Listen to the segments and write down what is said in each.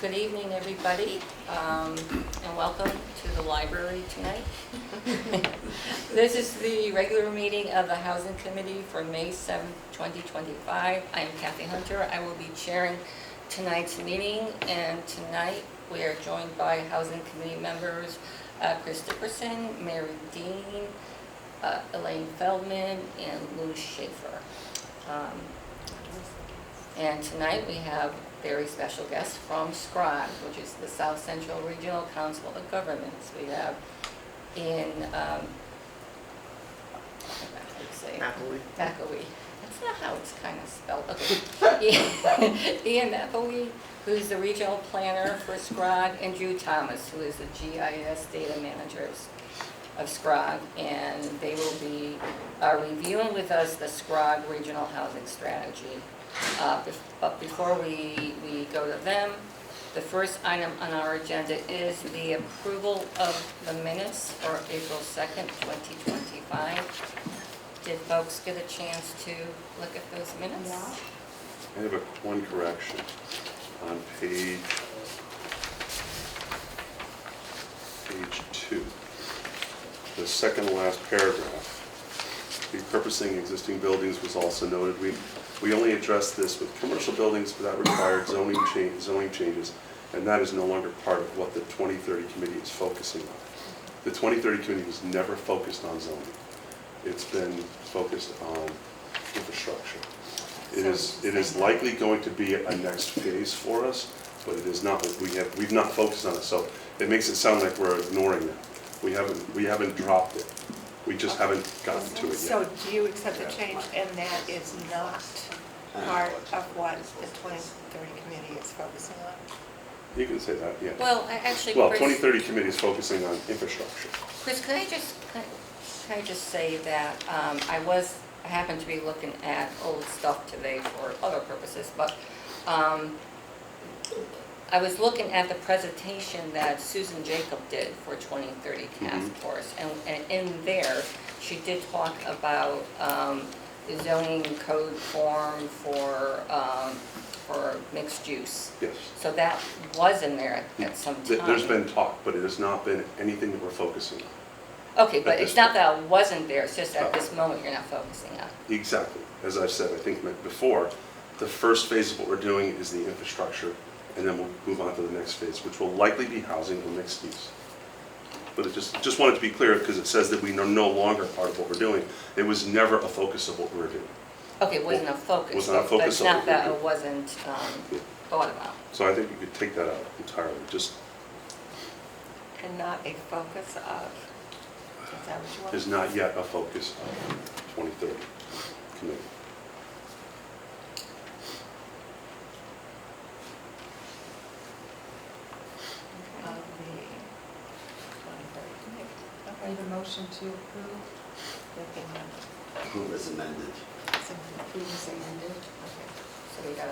Good evening, everybody, and welcome to the library tonight. This is the regular meeting of the Housing Committee for May 7th, 2025. I am Kathy Hunter. I will be chairing tonight's meeting, and tonight we are joined by Housing Committee members Chris Dickerson, Mary Dean, Elaine Feldman, and Lou Schaefer. And tonight we have very special guests from SCROG, which is the South Central Regional Council of Governments. We have Ian, McElwee. That's not how it's kind of spelled. Okay. Ian McElwee, who's the regional planner for SCROG, and Drew Thomas, who is the GIS data manager of SCROG, and they will be reviewing with us the SCROG regional housing strategy. But before we go to them, the first item on our agenda is the approval of the minutes for April 2nd, 2025. Did folks get a chance to look at those minutes? Yeah. I have one correction on page 2. The second to last paragraph. Repurposing existing buildings was also noted. We only addressed this with commercial buildings, but that required zoning changes, and that is no longer part of what the 2030 committee is focusing on. The 2030 committee was never focused on zoning. It's been focused on infrastructure. It is likely going to be a next phase for us, but it is not. We've not focused on it, so it makes it sound like we're ignoring it. We haven't dropped it. We just haven't gotten to it yet. So do you accept the change, and that is not part of what the 2030 committee is focusing on? You can say that, yeah. Well, actually, Well, Chris, 2030 committee is focusing on infrastructure. Chris, can I just say that I happened to be looking at old stuff today for other purposes, but I was looking at the presentation that Susan Jacob did for 2030 Task Force, and in there, she did talk about the zoning code form for mixed use. Yes. So that was in there at some time. There's been talk, but it has not been anything that we're focusing on. Okay, but it's not that it wasn't there, it's just at this moment you're not focusing on. Exactly. As I've said, I think before, the first phase of what we're doing is the infrastructure, and then we'll move on to the next phase, which will likely be housing or mixed use. But it just wanted to be clear, because it says that we are no longer part of what we're doing. It was never a focus of what we were doing. Okay, it wasn't a focus. Was not a focus but of not what that we it wasn't thought about. So I think you could take that out entirely. Just And not a focus of, is that what you want? is not yet a focus of 2030 committee. Of the 2030 committee. I need a motion to approve. Approve as amended. Approve as amended. Okay, so we got a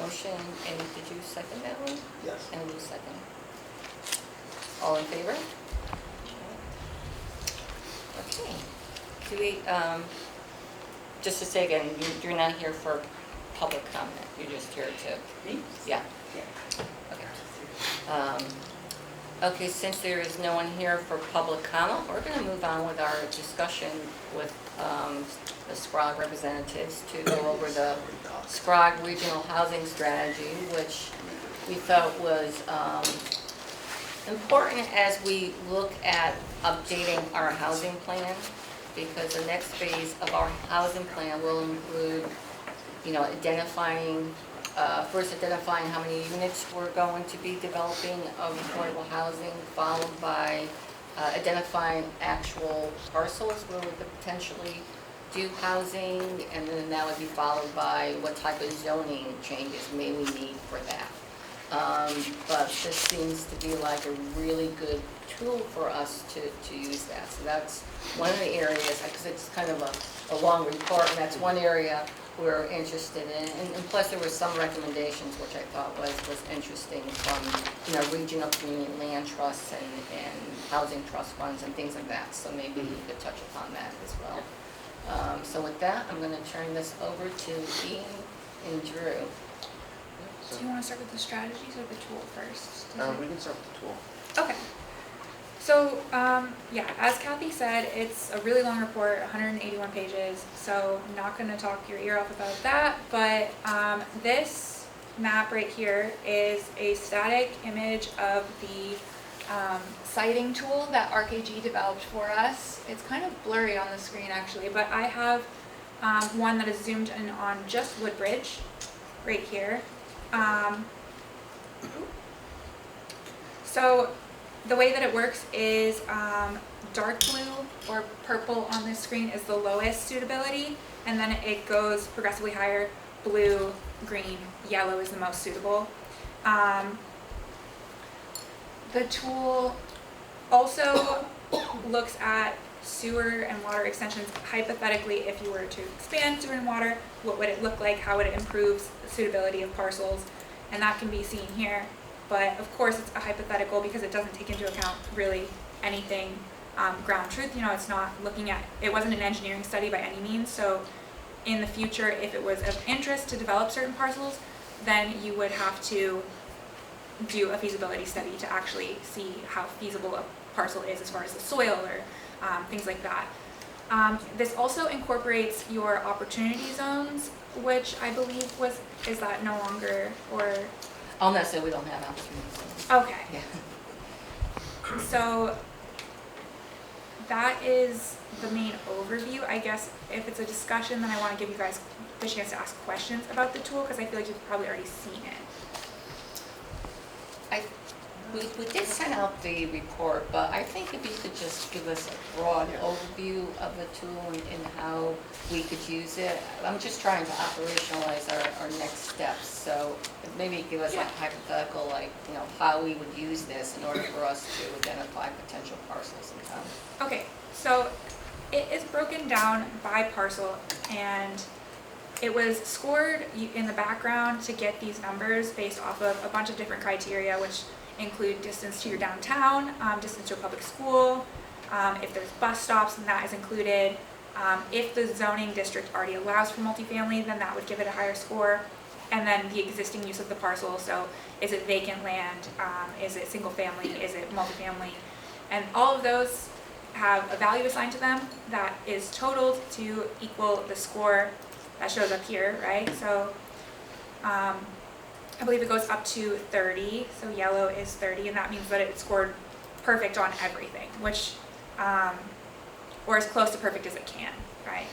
motion, and did you second that one? Yes. And you second. All in favor? Okay. Do we, just to say again, you're not here for public comment, you're just here to, Me? yeah. Yeah. Okay. Okay, since there is no one here for public comment, we're going to move on with our discussion with the SCROG representatives to go over the SCROG regional housing strategy, which we felt was important as we look at updating our housing plan, because the next phase of our housing plan will include, first identifying how many units we're going to be developing of affordable housing, followed by identifying actual parcels where we could potentially do housing, and then that would be followed by what type of zoning changes may we need for that. But this seems to be like a really good tool for us to use that. So that's one of the areas, because it's kind of a long report, and that's one area we're interested in. And plus there were some recommendations which I thought was interesting from regional community land trusts and housing trust funds and things like that. So maybe you could touch upon that as well. So with that, I'm going to turn this over to Ian and Drew. Do you want to start with the strategies or the tool first? We can start with the tool. Okay. So, yeah, as Kathy said, it's a really long report, 181 pages, so I'm not going to talk your ear off about that, but this map right here is a static image of the sighting tool that RKG developed for us. It's kind of blurry on the screen actually, but I have one that is zoomed in on just Woodbridge right here. So the way that it works is dark blue or purple on this screen is the lowest suitability, and then it goes progressively higher. Blue, green, yellow is the most suitable. The tool also looks at sewer and water extensions. Hypothetically, if you were to expand sewer and water, what would it look like? How would it improve the suitability of parcels? And that can be seen here. But of course, it's a hypothetical because it doesn't take into account really anything ground truth. You know, it's not looking at, it wasn't an engineering study by any means. So in the future, if it was of interest to develop certain parcels, then you would have to do a feasibility study to actually see how feasible a parcel is as far as the soil or things like that. This also incorporates your opportunity zones, which I believe is that no longer, or? I'll not say we don't have opportunities. Okay. Yeah. So that is the main overview. I guess if it's a discussion, then I want to give you guys the chance to ask questions about the tool because I feel like you've probably already seen it. We did send out the report, but I think if you could just give us a broad overview of the tool and how we could use it. I'm just trying to operationalize our next steps, so maybe give us like a hypothetical, like, you know, how we would use this in order for us to identify potential parcels in town. Okay, so it is broken down by parcel, and it was scored in the background to get these numbers based off of a bunch of different criteria, which include distance to your downtown, distance to a public school, if there's bus stops, then that is included. If the zoning district already allows for multifamily, then that would give it a higher score. And then the existing use of the parcel, so is it vacant land, is it single family, is it multifamily? And all of those have a value assigned to them that is totaled to equal the score that shows up here, right? So I believe it goes up to 30, so yellow is 30, and that means that it scored perfect on everything, which, or as close to perfect as it can, right?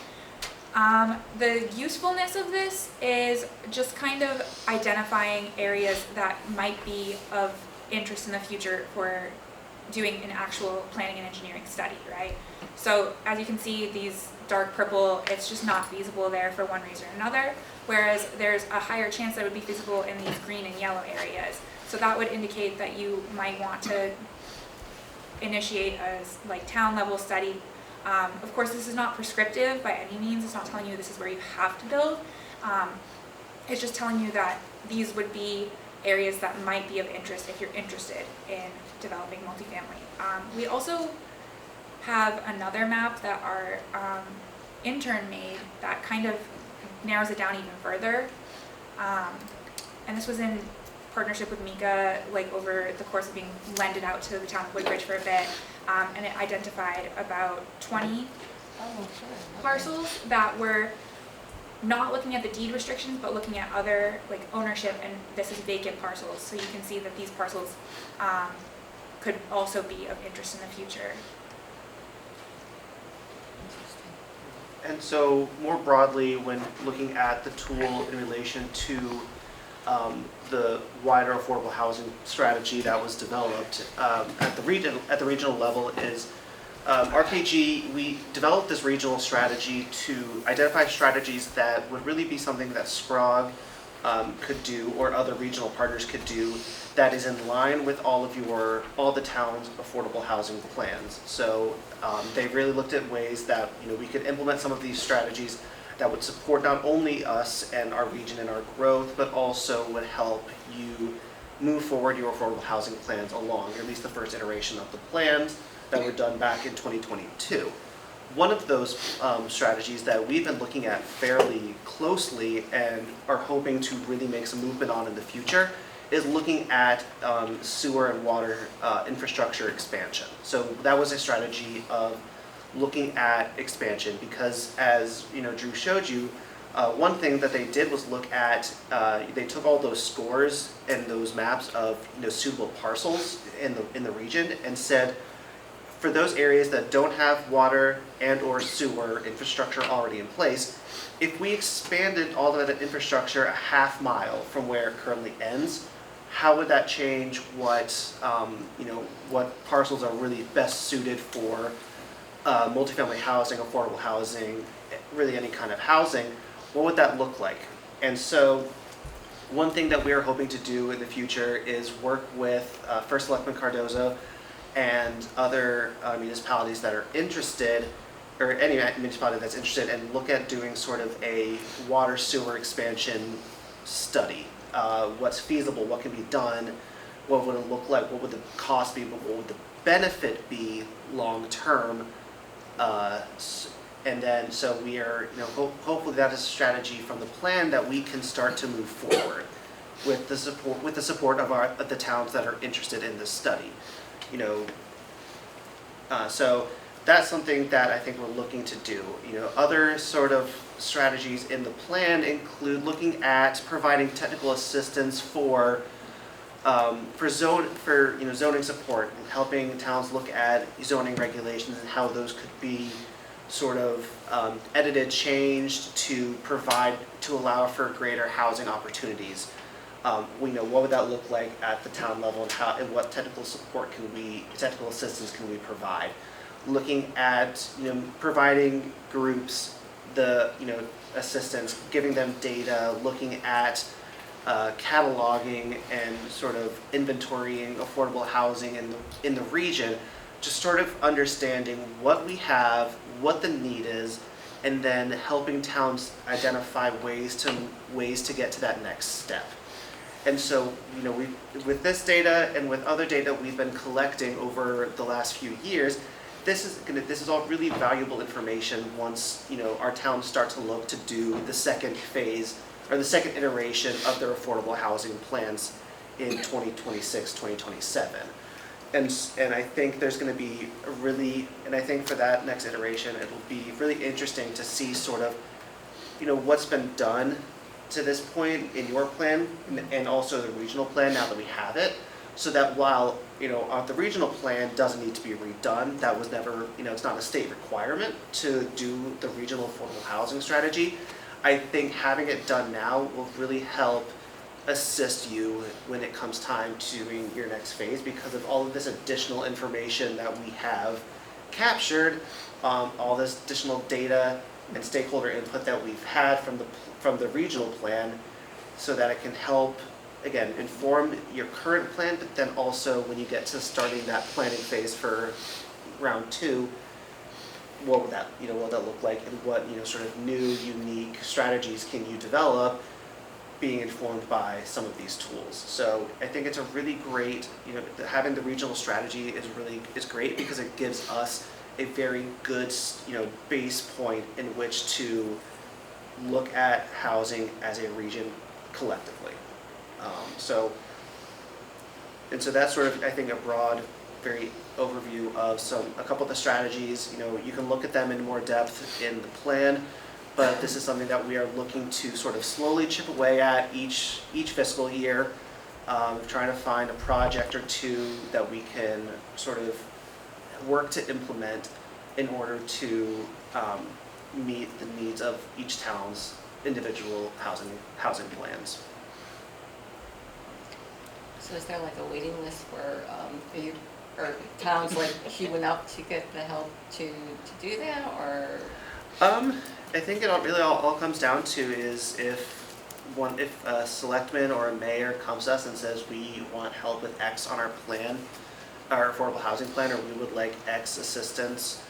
The usefulness of this is just kind of identifying areas that might be of interest in the future for doing an actual planning and engineering study, right? So as you can see, these dark purple, it's just not feasible there for one reason or another, whereas there's a higher chance that it would be feasible in these green and yellow areas. So that would indicate that you might want to initiate a like town level study. Of course, this is not prescriptive by any means. It's not telling you this is where you have to build. It's just telling you that these would be areas that might be of interest if you're interested in developing multifamily. We also have another map that our intern made that kind of narrows it down even further. And this was in partnership with Mika, like over the course of being lended out to the town of Woodbridge for a bit. And it identified about 20 parcels that were not looking at the deed restrictions, but looking at other like ownership, and this is vacant parcels. So you can see that these parcels could also be of interest in the future. And so more broadly, when looking at the tool in relation to the wider affordable housing strategy that was developed at the regional level is RKG, we developed this regional strategy to identify strategies that would really be something that SPROG could do or other regional partners could do that is in line with all the town's affordable housing plans. So they really looked at ways that we could implement some of these strategies that would support not only us and our region and our growth, but also would help you move forward your affordable housing plans along, or at least the first iteration of the plans that were done back in 2022. one of those strategies that we've been looking at fairly closely and are hoping to really make some movement on in the future is looking at sewer and water infrastructure expansion. So that was a strategy of looking at expansion because, as you know, Drew showed you, one thing that they did was look at, they took all those scores and those maps of suitable parcels in the region and said, for those areas that don't have water and or sewer infrastructure already in place, if we expanded all of that infrastructure a half mile from where it currently ends, how would that change what what parcels are really best suited for multifamily housing, affordable housing, really any kind of housing? What would that look like? And so one thing that we are hoping to do in the future is work with First Selectman Cardozo and other municipalities that are interested, or any municipality that's interested, and look at doing sort of a water sewer expansion study. What's feasible, what can be done, what would it look like, what would the cost be, but what would the benefit be long term? And then, so we are, hopefully that is a strategy from the plan that we can start to move forward with the support of the towns that are interested in this study. So that's something that I think we're looking to do. Other sort of strategies in the plan include looking at providing technical assistance for zoning support, and helping towns look at zoning regulations and how those could be sort of edited, changed to allow for greater housing opportunities. What would that look like at the town level, and what technical assistance can we provide? Looking at providing groups the assistance, giving them data, looking at cataloging and sort of inventorying affordable housing in the region, just sort of understanding what we have, what the need is, and then helping towns identify ways to get to that next step. And so, with this data and with other data we've been collecting over the last few years, this is all really valuable information once our towns start to look to do the second phase or the second iteration of their affordable housing plans in 2026, 2027. And I think there's going to be and I think for that next iteration, it'll be really interesting to see sort of, what's been done to this point in your plan and also the regional plan now that we have it, so that while, the regional plan doesn't need to be redone, that was never, it's not a state requirement to do the regional affordable housing strategy. I think having it done now will really help assist you when it comes time to doing your next phase, because of all of this additional information that we have captured, all this additional data and stakeholder input that we've had from the regional plan, so that it can help, again, inform your current plan, but then also when you get to starting that planning phase for round 2, what would that look like, and what sort of new, unique strategies can you develop, being informed by some of these tools. So I think it's a really great, having the regional strategy is great, because it gives us a very good, base point in which to look at housing as a region collectively. So that's sort of, I think, a broad, very overview of a couple of the strategies. You can look at them in more depth in the plan, but this is something that we are looking to sort of slowly chip away at each fiscal year, trying to find a project or two that we can sort of work to implement in order to meet the needs of each town's individual housing plans. So is there like a waiting list for towns like Keweenaw to get the help to do that, or? I think it all comes down to is if a selectman or a mayor comes to us and says, we want help with X on our plan, our affordable housing plan, or we would like X assistance,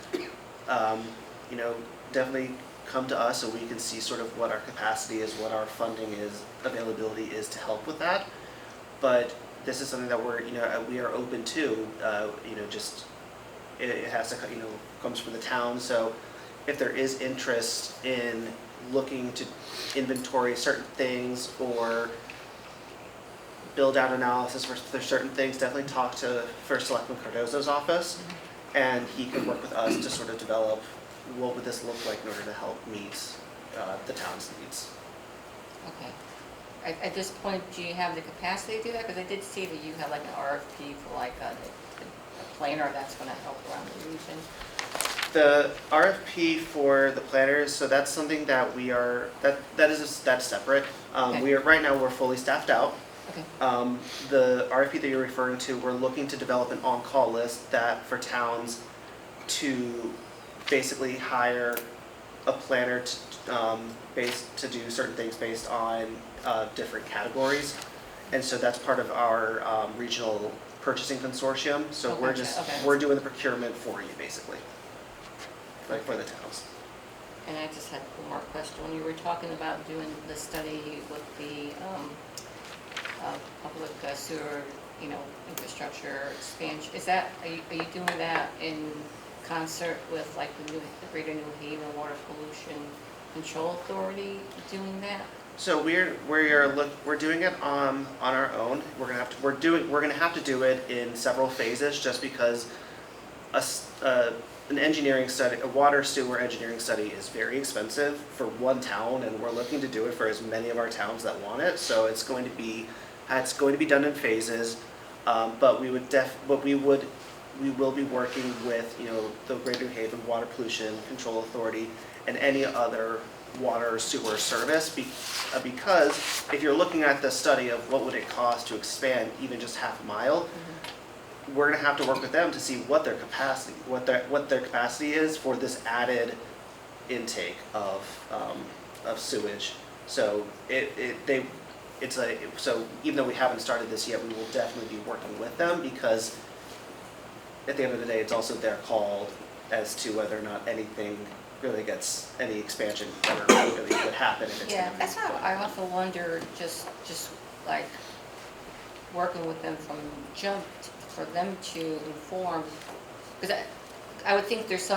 definitely come to us so we can see sort of what our capacity is, what our funding is, availability is to help with that. But this is something that we are open to, just it has to, comes from the town. So if there is interest in looking to inventory certain things or build out analysis for there's certain things, definitely talk to First Selectman Cardozo's office, and he can work with us to sort of develop what would this look like in order to help meet the town's needs. Okay. At this point, do you have the capacity to do that? Because I did see that you have like an RFP for like a planner that's going to help around the region. The RFP for the planners, so that's something that we are, that's separate. Okay. We are, right now, we're fully staffed out. Okay. The RFP that you're referring to, we're looking to develop an on-call list that for towns to basically hire a planner to do certain things based on different categories. And so that's part of our regional purchasing consortium. So Oh, we're gotcha. just, Okay. we're doing the procurement for you, basically, like for the towns. And I just had one more question. When you were talking about doing the study with the public sewer, infrastructure expansion, are you doing that in concert with like the Greater New Haven Water Pollution Control Authority doing that? So we're doing it on our own. We're gonna have to do it in several phases, just because an engineering study, a water sewer engineering study, is very expensive for one town, and we're looking to do it for as many of our towns that want it. So it's going to be done in phases, but we will be working with the Greater New Haven Water Pollution Control Authority and any other water sewer service, because if you're looking at the study of what would it cost to expand even just half a mile, we're going to have to work with them to see what their capacity is for this added intake of sewage. So so even though we haven't started this yet, we will definitely be working with them, because at the end of the day, it's also their call as to whether or not anything really gets any expansion ever really would happen. And it's Yeah, gonna be that's how done. I often wonder, just like working with them from jump, for them to inform, because I would think there's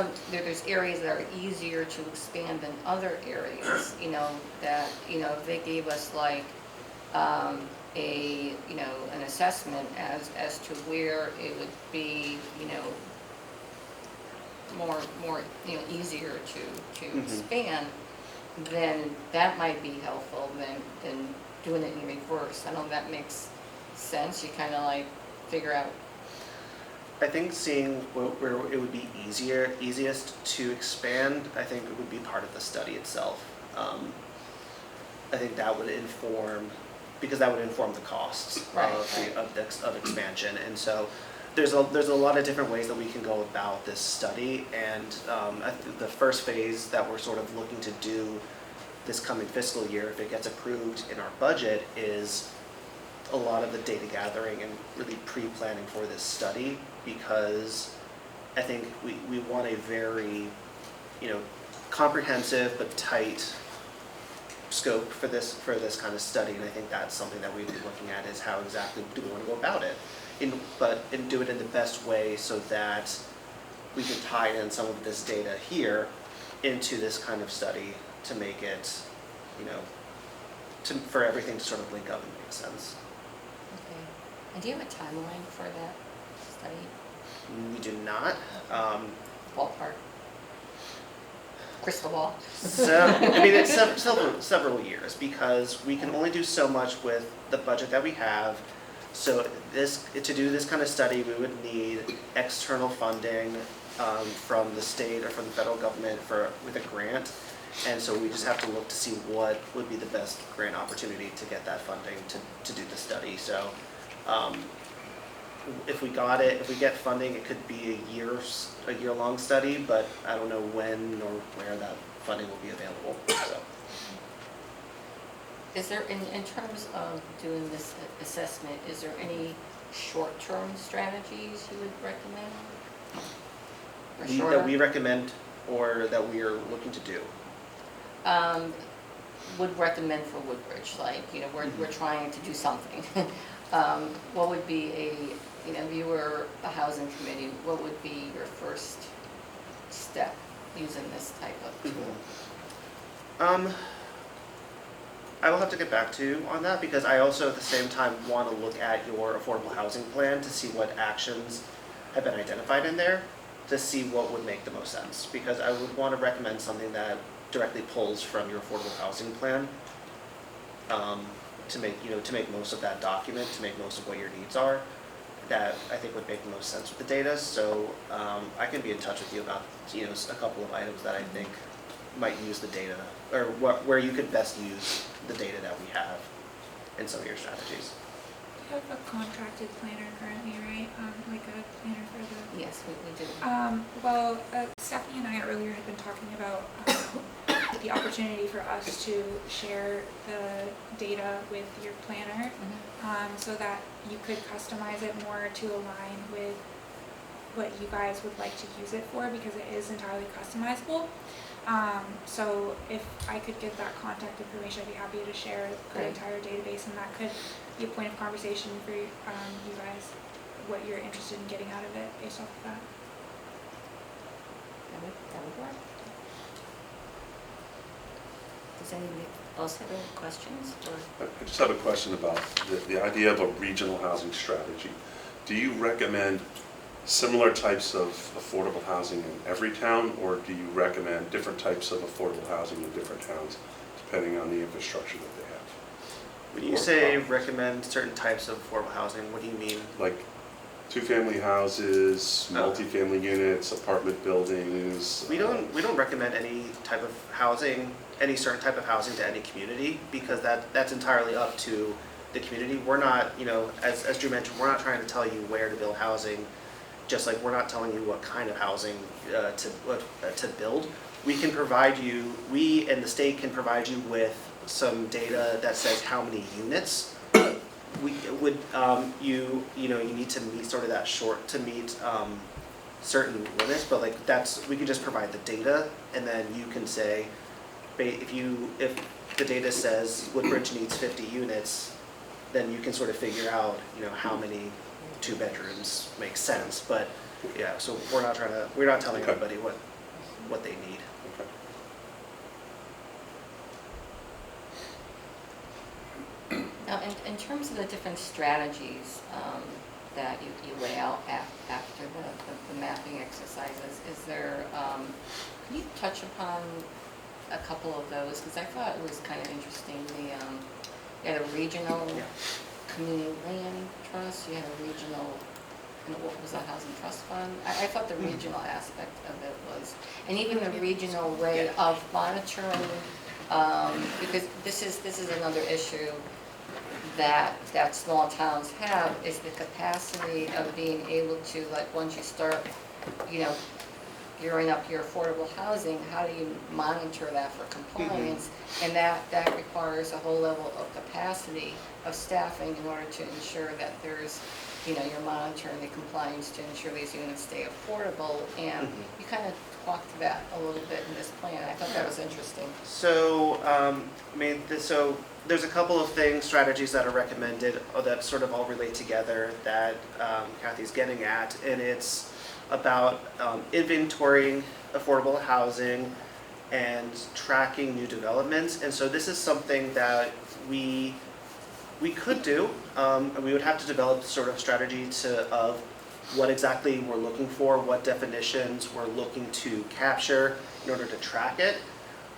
areas that are easier to expand than other areas, that, if they gave us like an assessment as to where it would be, more easier to expand, then that might be helpful than doing it in reverse. I don't know if that makes sense. You kind of like figure out. I think seeing where it would be easiest to expand, I think it would be part of the study itself. I think that would inform, because that would inform the costs Right, of expansion. And so there's a lot of different ways that we can go about this study. And I think the first phase that we're sort of looking to do this coming fiscal year, if it gets approved in our budget, is a lot of the data gathering and really pre-planning for this study, because I think we want a very, comprehensive but tight scope for this kind of study, and I think that's something that we'd be looking at, is how exactly do we want to go about it, and do it in the best way so that we can tie in some of this data here into this kind of study to make it, for everything to sort of link up and make sense. Okay. And do you have a timeline for that study? We do not. Ballpark? Crystal ball? So, I mean, it's several years, because we can only do so much with the budget that we have. So to do this kind of study, we would need external funding from the state or from the federal government with a grant. And so we just have to look to see what would be the best grant opportunity to get that funding to do the study. So if we get funding, it could be a year-long study, but I don't know when or where that funding will be available. So. Is there, in terms of doing this assessment, is there any short-term strategies you would recommend? Or shorter? That we recommend, or that we are looking to do? Would recommend for Woodbridge, like, we're trying to do something. What would be a you know, if you were a housing committee, what would be your first step using this type of tool? I will have to get back to you on that because I also at the same time want to look at your affordable housing plan to see what actions have been identified in there to see what would make the most sense. Because I would want to recommend something that directly pulls from your affordable housing plan to make, to make most of that document, to make most of what your needs are, that I think would make the most sense with the data. So I can be in touch with you about, a couple of items that I think might use the data, or where you could best use the data that we have in some of your strategies. You have a contracted planner currently, right? Like a planner for the. Yes, we do. Well, Stephanie and I earlier had been talking about the opportunity for us to share the data with your planner, so that you could customize it more to align with what you guys would like to use it for, because it is entirely customizable. So if I could get that contact information, I'd be happy to share the Great. entire database, and that could be a point of conversation for you guys, what you're interested in getting out of it based off of that. That would work. Does anybody else have any questions? Or? I just have a question about the idea of a regional housing strategy. Do you recommend similar types of affordable housing in every town, or do you recommend different types of affordable housing in different towns, depending on the infrastructure that they have? When you say recommend certain types of affordable housing, what do you mean? Like two-family houses, Oh. multifamily units, apartment buildings? We don't recommend any type of housing, any certain type of housing to any community, because that's entirely up to the community. We're not, as Drew mentioned, we're not trying to tell you where to build housing, just like we're not telling you what kind of housing to build. We can provide you, we and the state can provide you with some data that says how many units we would, you need to meet sort of that to meet certain limits, but like we can just provide the data, and then you can say, if the data says Woodbridge needs 50 units, then you can sort of figure out, how many 2 bedrooms makes sense. But yeah, so we're not telling Okay. everybody what they need. Okay. Now, in terms of the different strategies that you lay out after the mapping exercises, is there, can you touch upon a couple of those? Because I thought it was kind of interesting. You had a regional Yeah. community land trust, you had a regional, what was that, housing trust fund? I thought the regional aspect of it was, and even the regional way of monitoring, because this is another issue that small towns have, is the capacity of being able to, like, once you start, gearing up your affordable housing, how do you monitor that for compliance? And that requires a whole level of capacity of staffing in order to ensure that there's, you're monitoring the compliance to ensure these units stay affordable. And you kind of walked through that a little bit in this plan. I thought that was interesting. So, so there's a couple of strategies that are recommended that sort of all relate together that Kathy's getting at, and it's about inventorying affordable housing and tracking new developments. And so this is something that we could do, and we would have to develop sort of strategy of what exactly we're looking for, what definitions we're looking to capture in order to track it.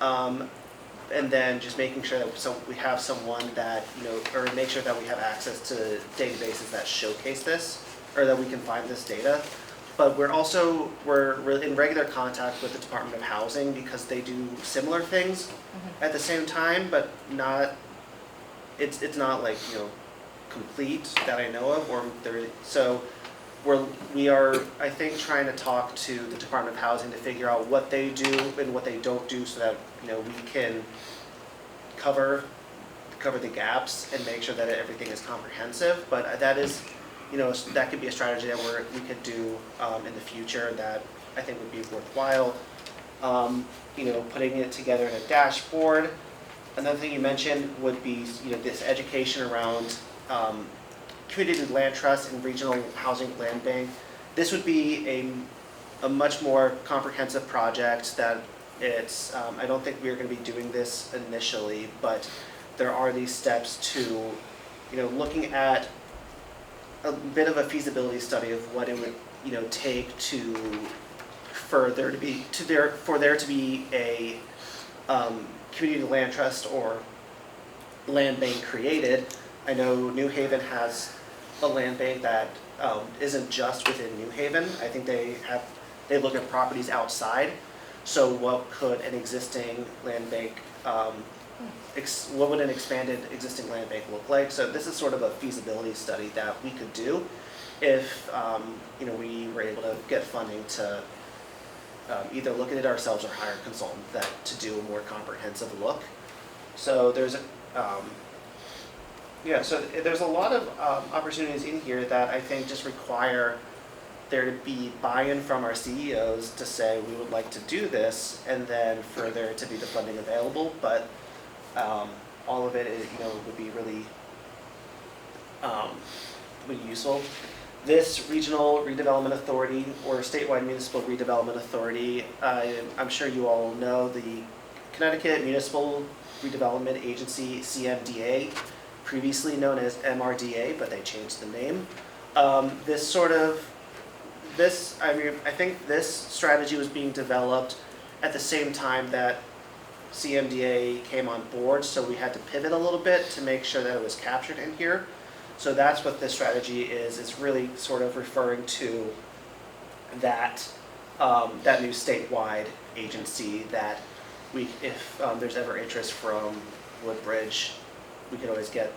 And then just making sure that we have someone that, or make sure that we have access to databases that showcase this, or that we can find this data. But we're in regular contact with the Department of Housing, because they do similar things at the same time, but not, it's not like, complete that I know of, so we are, I think, trying to talk to the Department of Housing to figure out what they do and what they don't do, so that, we can cover the gaps and make sure that everything is comprehensive. But that is, that could be a strategy that we could do in the future that I think would be worthwhile. Putting it together in a dashboard. Another thing you mentioned would be, this education around community land trust and regional housing land bank, this would be a much more comprehensive project that it's, I don't think we're gonna be doing this initially, but there are these steps to, looking at a bit of a feasibility study of what it would, take for there to be a community land trust or land bank created. I know New Haven has a land bank that isn't just within New Haven. I think they look at properties outside. So what could an existing land bank, what would an expanded existing land bank look like? So this is sort of a feasibility study that we could do if we were able to get funding to either look at it ourselves or hire a consultant to do a more comprehensive look. So there's there's a lot of opportunities in here that I think just require there to be buy-in from our CEOs to say we would like to do this, and then for there to be the funding available. But all of it is, would be really useful. This regional redevelopment authority or statewide municipal redevelopment authority, I'm sure you all know the Connecticut Municipal Redevelopment Agency, CMDA, previously known as MRDA, but they changed the name. I think this strategy was being developed at the same time that CMDA came on board, so we had to pivot a little bit to make sure that it was captured in here. So that's what this strategy is. It's really sort of referring to that new statewide agency that if there's ever interest from Woodbridge, we can always get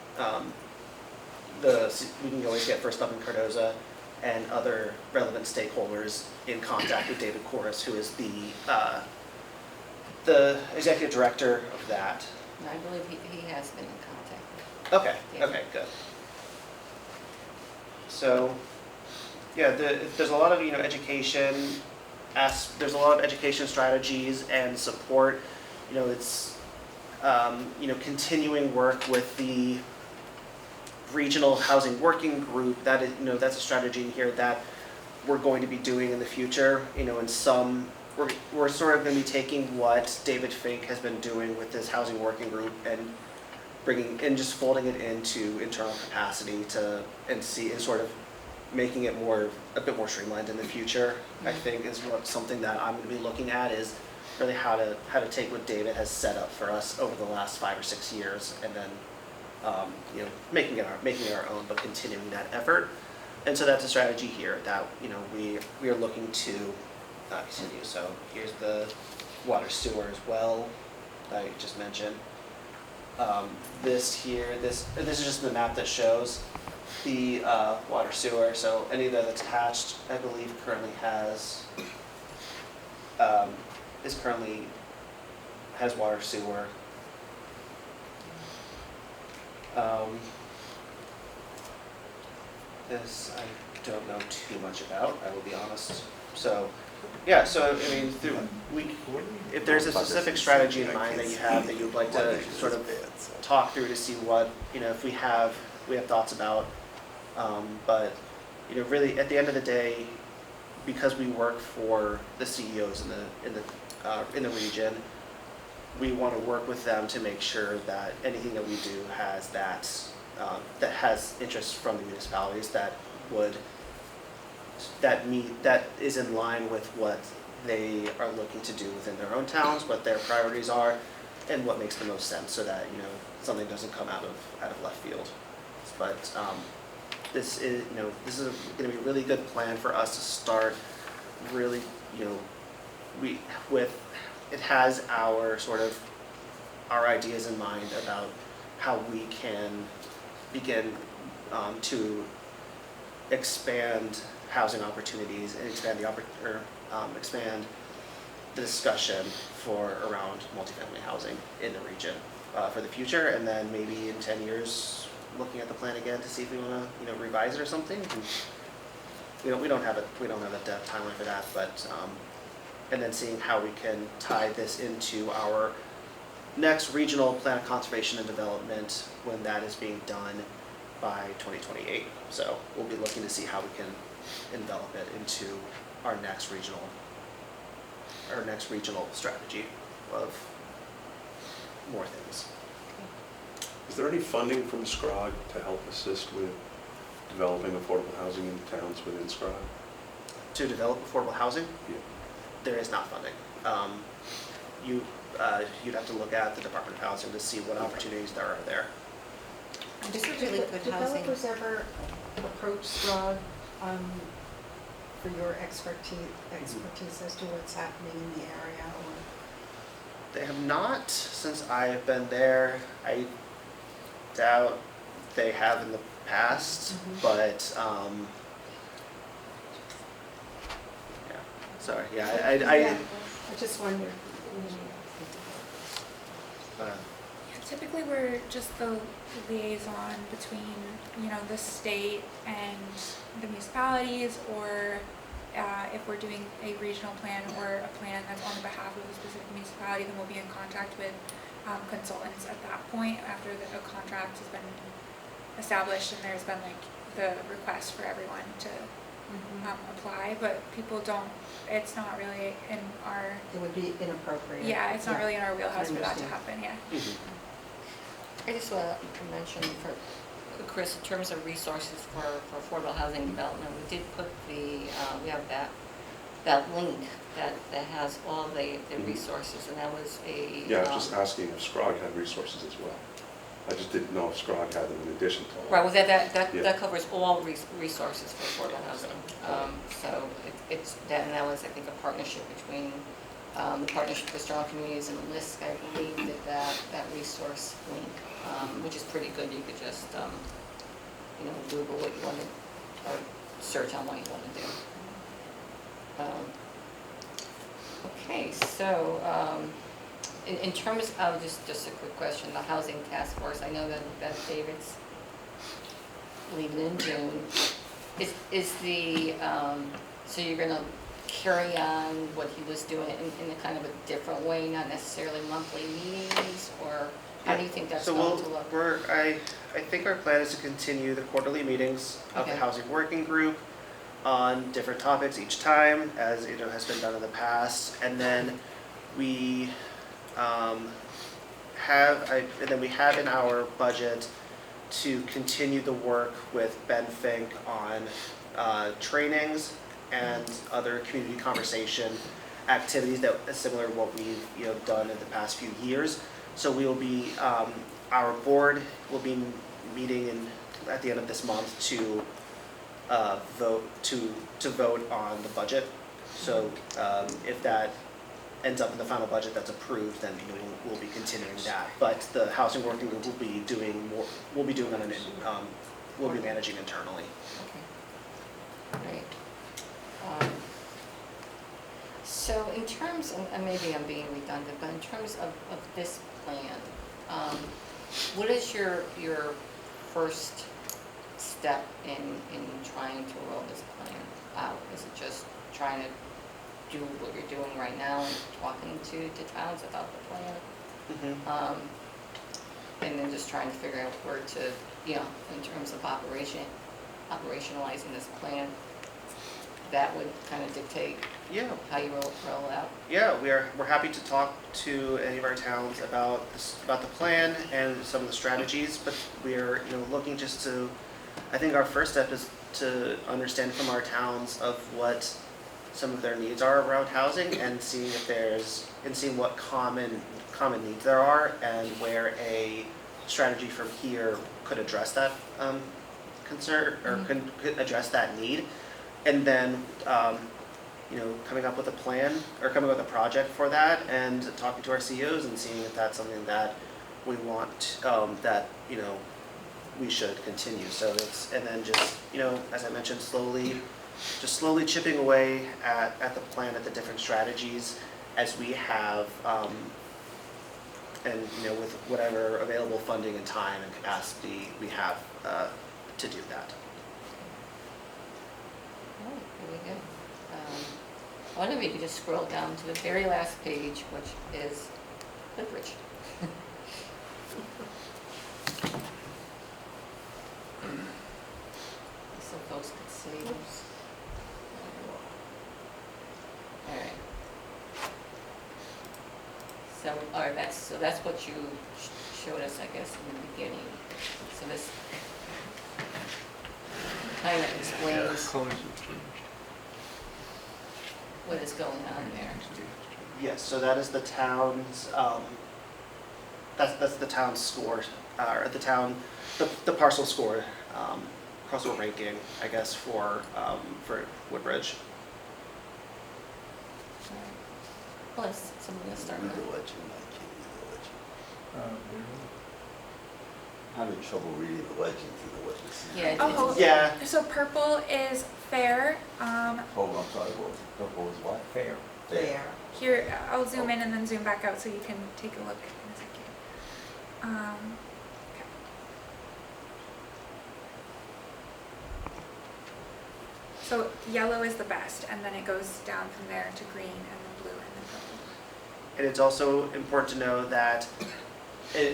First Up in Cardozo and other relevant stakeholders in contact with David Corus, who is the executive director of that. And I believe he has been in contact with. Okay, Yeah. okay, good. So, yeah, there's a lot of education. There's a lot of education strategies and support. It's continuing work with the regional housing working group. That is, that's a strategy in here that we're going to be doing in the future. We're sort of going to be taking what David Fink has been doing with this housing working group and just folding it into internal capacity and sort of making it a bit more streamlined in the future. I think is something that I'm going to be looking at is really how to take what David has set up for us over the last 5 or 6 years and then making it our own, but continuing that effort. And so that's a strategy here that we are looking to continue. So here's the water sewer as well that I just mentioned. This is just the map that shows the water sewer. So any that's attached, I believe, currently has water sewer. This I don't know too much about, I will be honest. So, yeah, so I mean, if there's a specific strategy in mind that you have that you'd like to sort of talk through to see what, if we have thoughts about, but really at the end of the day, because we work for the CEOs in the region, we want to work with them to make sure that anything that we do has that has interest from the municipalities that is in line with what they are looking to do within their own towns, what their priorities are, and what makes the most sense, so that something doesn't come out of left field. But this is going to be a really good plan for us to start. Really, it has our ideas in mind about how we can begin to expand housing opportunities and expand the discussion around multifamily housing in the region for the future, and then maybe in 10 years looking at the plan again to see if we want to revise it or something. We don't have a timeline for that, but and then seeing how we can tie this into our next regional plan of conservation and development when that is being done, by 2028. So we'll be looking to see how we can envelop it into our next regional strategy of more things. Is there any funding from SCROG to help assist with developing affordable housing in towns within SCROG? To develop affordable housing, Yeah. there is not funding. You'd have to look at the Department of Housing to see what opportunities there are there. This is really good housing. Developers ever approach SROG for your expertise as to what's happening in the area, or? They have not since I've been there. I doubt they have in the past, Mhm. but yeah. Sorry. Yeah, I just wondered. Typically, we're just the liaison between, the state and the municipalities, or if we're doing a regional plan or a plan that's on behalf of a specific municipality, then we'll be in contact with consultants at that point after a contract has been established and there's been like the request for everyone to apply, but people don't, it's not really in our, It would be inappropriate. yeah, it's not really in our wheelhouse for that to understand. happen, yeah. Mhm. I just want to mention for Chris, in terms of resources for affordable housing development, we did put we have that link that has all the resources, and that was a. Yeah, I was just asking if SCROG had resources as well. I just didn't know if SCROG had them in addition to. Right, well, Yeah. that covers all resources for affordable housing. So it's, that was, I think, a partnership between the Partnership for Strong Communities and LISC, I believe, did that resource link, which is pretty good. You could just, Google what you want to, or search on what you want to do. Okay, so in terms of, just a quick question, the Housing Task Force, I know that David's leaving in June. Is the, so you're going to carry on what he was doing in a kind of a different way, not necessarily monthly meetings, or how do you think that's going to look? I think our plan is to continue the quarterly meetings of the Okay. Housing Working Group on different topics each time, as has been done in the past, and then we have in our budget to continue the work with Ben Fink on trainings and other community conversation activities that is similar to what we've done in the past few years. So we will be, our board will be meeting at the end of this month to vote on the budget. So if that ends up in the final budget that's approved, then we'll be continuing that. But the housing working group will be doing more. We'll be doing on we'll be managing internally. Okay. Great. So in terms, and maybe I'm being redundant, but in terms of this plan, what is your first step in trying to roll this plan out? Is it just trying to do what you're doing right now and talking to towns about the plan? And then just trying to figure out where to, in terms of operationalizing this plan, that would kind of dictate Yeah. how you roll it out? Yeah, we're happy to talk to any of our towns about the plan and some of the strategies, but we're looking just to, I think our first step is to understand from our towns of what some of their needs are around housing, and seeing what common needs there are, and where a strategy from here could address that concern, or could address that need, and then coming up with a plan or coming up with a project for that, and talking to our CEOs and seeing if that's something that we want, that we should continue. So and then just as I mentioned, slowly chipping away at the plan, at the different strategies as we have, and with whatever available funding and time and capacity we have to do that. All right, very good. I wonder if you could just scroll down to the very last page, which is Woodbridge. folks could see. All right. So, all right, that's what you showed us, I guess, in the beginning. So this kind of explains what is going on there. Yes, so that is the town's, that's the town's score, or the parcel score, parcel ranking, I guess, for Woodbridge. Plus, someone gonna start Read the now. legend, I can't read the legend. I'm having trouble reading the legend through the witness. Yeah, Oh, Yeah, so purple is fair. Oh, I'm sorry, what was it? Purple is what? Fair. There. Here, I'll zoom in and then zoom back out so you can take a look in a second. Okay. So yellow is the best, and then it goes down from there to green, and then blue, and then purple. and it's also important to know that,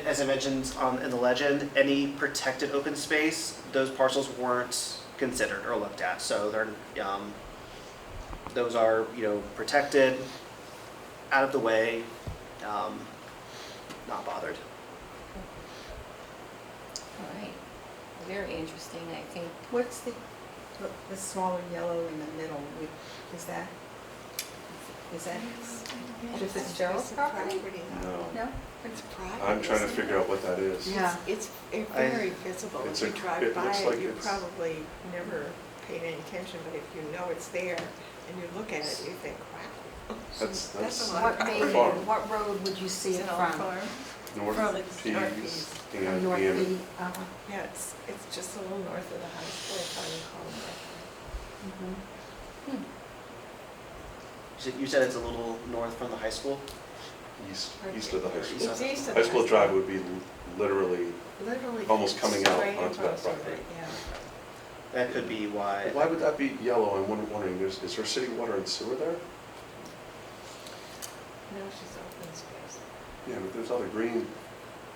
as I mentioned in the legend, any protected open space, those parcels weren't considered or looked at. So they're, those are, protected, out of the way, not bothered. All right, very interesting, I think. What's the smaller yellow in the middle, is that the Fitzgerald's property? No. No? It's private. I'm trying to isn't figure it? out what that is. Yeah. It's very visible. It's If you a- drive it by looks like it, you it's- probably never paid any attention, but if you know it's there and you look at it, you think, wow. That's a lot What of main, farm. what road would you see it It's an from? old farm. North From Pease North Pease. and North Vienna. Peak, Yeah, it's just a little north of the high school, if I recall correctly. mhm. You said it's a little north from the high school? East of the high school. It's east of High the School Drive would be literally, Literally. almost coming out straight onto that across from property. it, yeah. That could be why. why would that be yellow? I'm wondering, is there city water and sewer there? No, she's open space. Yeah, but there's other green,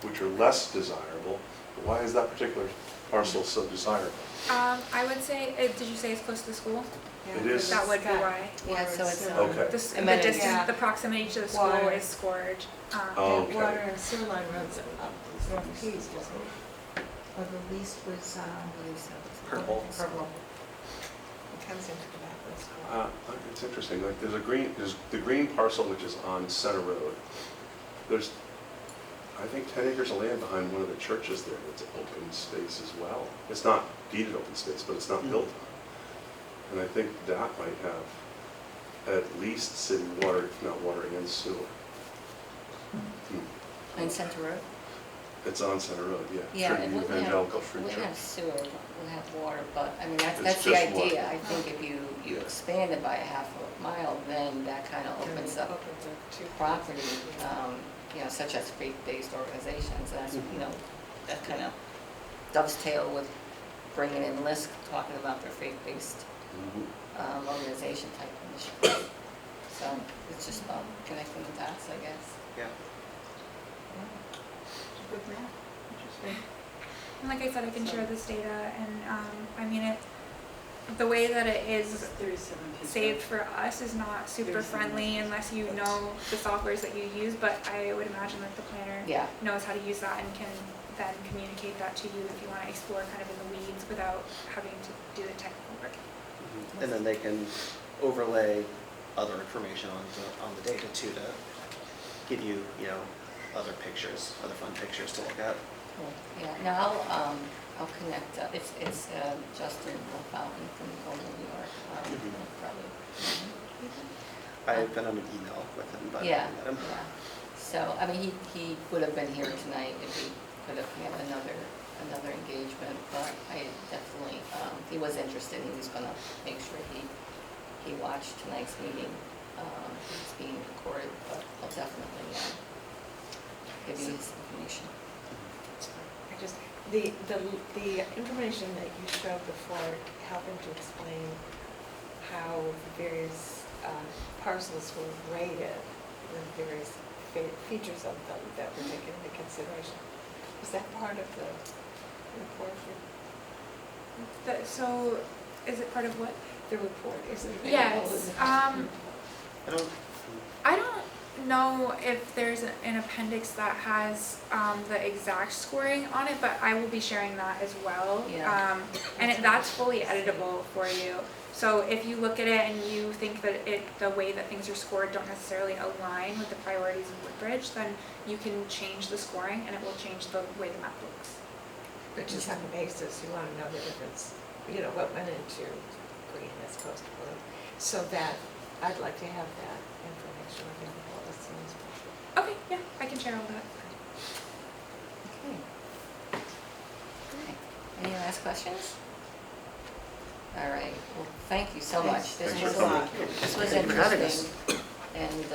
which are less desirable. But why is that particular parcel so desirable? I would say, did you say it's close to the school? Yeah, It is. That would be got why. Yeah, so it's, water and Okay. The Amenities. distance, Yeah. the proximity to the school Water. is scored. Oh. sewer. And water and sewer line runs up North Pease, doesn't it? Or the least was, Purple. purple. It comes into the back of the school. It's interesting, like there's the green parcel which is on Center Road. There's, I think 10 acres of land behind one of the churches there that's open space as well. It's not deeded open space, but it's not built on. And I think that might have at least city water, if not water and sewer. on Center Road? It's on Center Road, yeah. Yeah, it Trinity wouldn't Evangelical have, Free wouldn't have Church. sewer, we'll have water, but, I mean, It's that's the just water. idea. I think if you expand it by a half a mile, then that kind of opens up Opens up to- property, such as faith-based organizations, and that's, that kind of dovetail with bringing in Lisk, talking about their faith-based Mhm. organization type initiative. So it's just about connecting the dots, I guess. Yeah. Good map, interesting. And like I said, I can share this data, and I mean, the way that it is saved for us is not super friendly unless you know the softwares that you use, but I would imagine that the planner Yeah, knows how to use that and can then communicate that to you if you want to explore kind of in the weeds without having to do the technical work. And then they can overlay other information on the data too, to give you, other pictures, other fun pictures to look at. cool. Yeah, now I'll connect, it's Justin Fountain from Golden, New York, probably. I've been on an email with him, but I Yeah, haven't met him. yeah. So, I mean, he would have been here tonight if he could have had another engagement, but I definitely, he was interested, he was gonna make sure he watched tonight's meeting. It's being recorded, but I'll definitely give you his information. I just, the information that you showed before, helping to explain how the various parcels were rated, the various features of them that were taken into consideration. Was that part of the report? So Is it part of what? The report is available. Yes, I don't, I don't know if there's an appendix that has the exact scoring on it, but I will be sharing that as well. Yeah. That's fully editable for you. So if you look at it and you think that the way that things are scored don't necessarily align with the priorities of Woodbridge, then you can change the scoring and it will change the way the map looks. But just on the basis, you want to know the difference, you know, what went into green as opposed to blue. So that, I'd like to have that information available as soon as possible. Okay, yeah, I can share all that. Okay. Okay. Any last questions? All right, well, thank you so much. This Thanks was for coming. This was Thank you for having interesting. And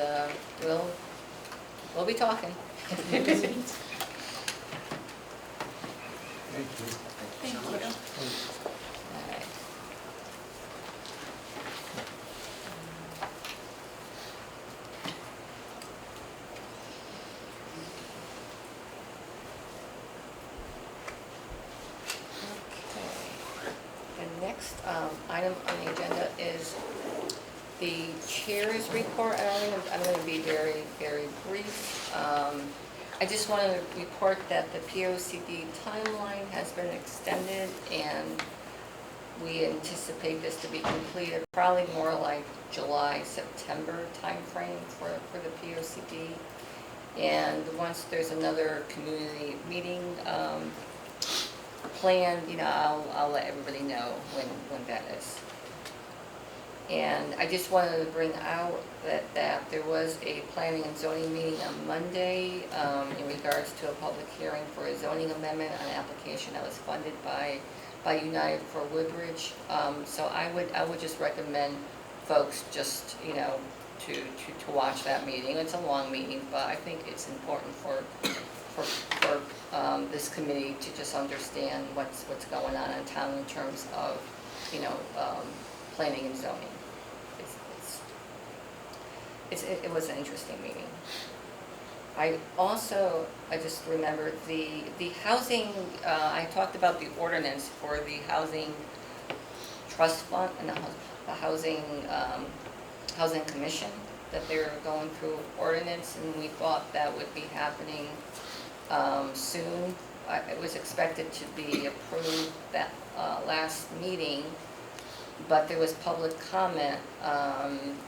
we'll be talking. Thank you. All right. Okay. The next item on the agenda is the chair's report. I'm going to be very, very brief. I just want to report that the POCD timeline has been extended, and we anticipate this to be completed probably more like July, September timeframe for the POCD. And once there's another community meeting planned, I'll let everybody know when that is. And I just wanted to bring out that there was a planning and zoning meeting on Monday in regards to a public hearing for a zoning amendment on an application that was funded by United for Woodbridge. So I would just recommend folks just, to watch that meeting. It's a long meeting, but I think it's important for this committee to just understand what's going on in town in terms of, planning and zoning. It was an interesting meeting. I just remembered the housing, I talked about the ordinance for the housing trust fund and the housing commission, that they're going through ordinance, and we thought that would be happening soon. It was expected to be approved that last meeting, but there was public comment.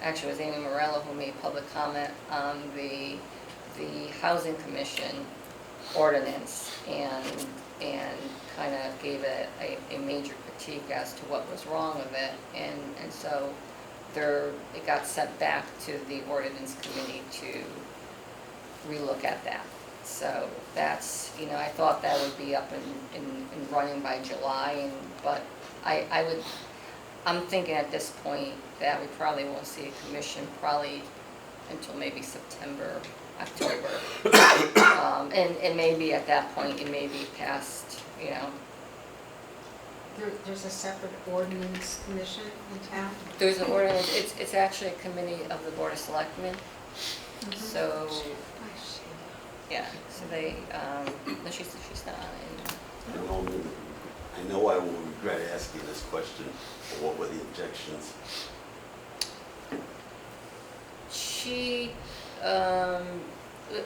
Actually, it was Amy Morello who made public comment on the Housing Commission ordinance, and kind of gave it a major critique as to what was wrong with it, and so it got sent back to the ordinance committee to relook at that. So that's, I thought that would be up and running by July, but I'm thinking at this point that we probably won't see a commission probably until maybe September, October. And maybe at that point it may be past, There's a separate ordinance commission in town? There's an ordinance, it's actually a committee of the Board of Selectmen. So, yeah, so they, no, she's not on it. I know I will regret asking this question, but what were the objections?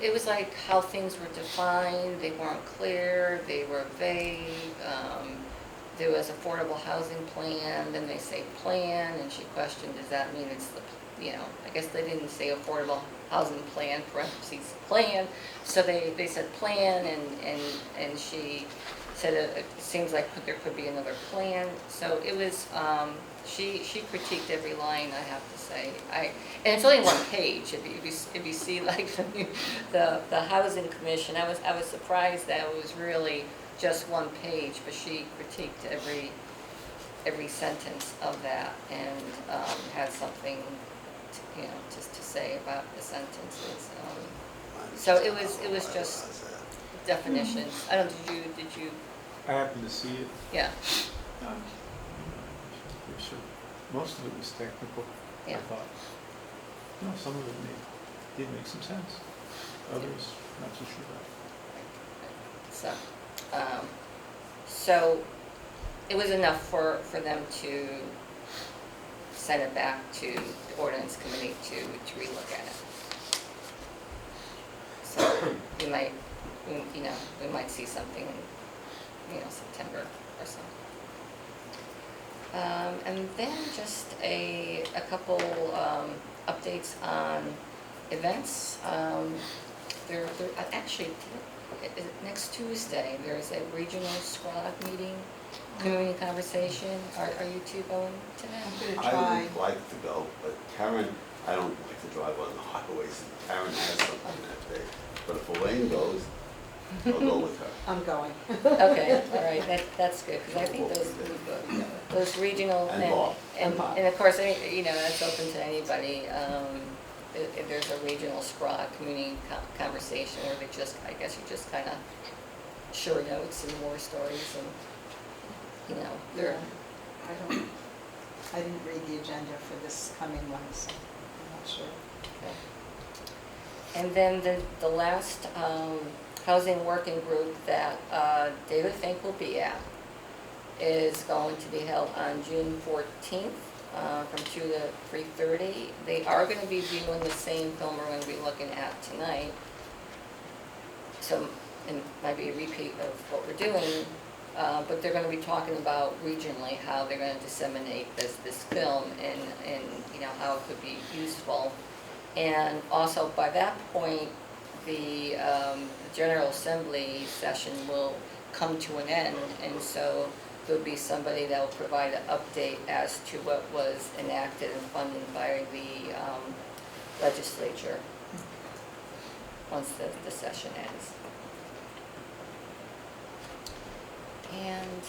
It was like how things were defined, they weren't clear, they were vague. There was affordable housing plan, then they say plan, and she questioned, does that mean it's I guess they didn't say affordable housing plan, parentheses, plan. So they said plan, and she said it seems like there could be another plan. So it was, she critiqued every line, I have to say. And it's only one page. If you see like the housing commission, I was surprised that it was really just one page, but she critiqued every sentence of that, and had something just to say about the sentences. So it was just definitions. I don't, did you, I happened to see it. yeah, Most of it was technical, I Yeah. thought. No, some of it did make some sense. Others, not so sure about. so it was enough for them to send it back to the ordinance committee to relook at it. So we might, we might see something in, September or so. And then just a couple updates on events. There actually, next Tuesday, there's a regional squad meeting, community conversation. Are you two going to that? I'm gonna I try. would like to go, but Karen, I don't like to drive on the highways, and Karen has something that day. But if Elaine goes, I'll go with her. I'm going. Okay, all right, that's good, because I think those regional, And Bob. and of course, that's open to anybody. If there's a regional SCRA community conversation where I guess you just kind of share notes and war stories and, they're, I didn't read the agenda for this coming one, so I'm not sure. And then the last housing working group that David Fink will be at is going to be held on June 14th from 2 to 3:30. They are going to be viewing the same film we're going to be looking at tonight. So it might be a repeat of what we're doing, but they're going to be talking about regionally how they're going to disseminate this film and how it could be useful. And also by that point, the General Assembly session will come to an end, and so there'll be somebody that will provide an update as to what was enacted and funded by the legislature once the session ends. And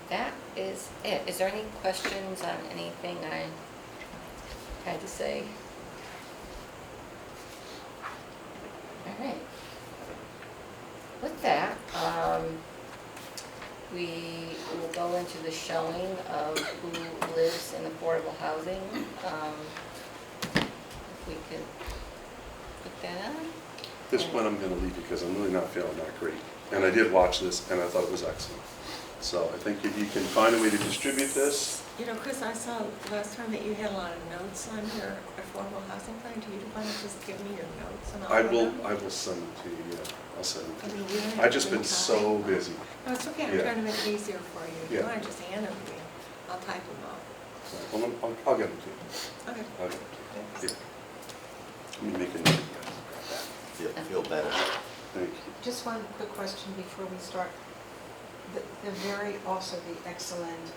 that is it. Is there any questions on anything I had to say? All right. With that, we will go into the showing of who lives in affordable housing. If we could put that on. At this point, I'm going to leave because I'm really not feeling that great. And I did watch this, and I thought it was excellent. So I think if you can find a way to distribute this. Chris, I saw last time that you had a lot of notes on your affordable housing plan. Do you want to just give me your notes and I I'll will send them to you, yeah. I'll send them to I you. mean, you don't have I've to just been copy. so busy. No, it's okay. I'm Yeah. trying to make it easier for you. If you Yeah. want to just hand them to me, I'll type them up. Well, I'll get them to you. Okay. I'll get them to you. Yeah. Let me make a note of that. Feel better. Thank you. Just one quick question before we start. Also the excellent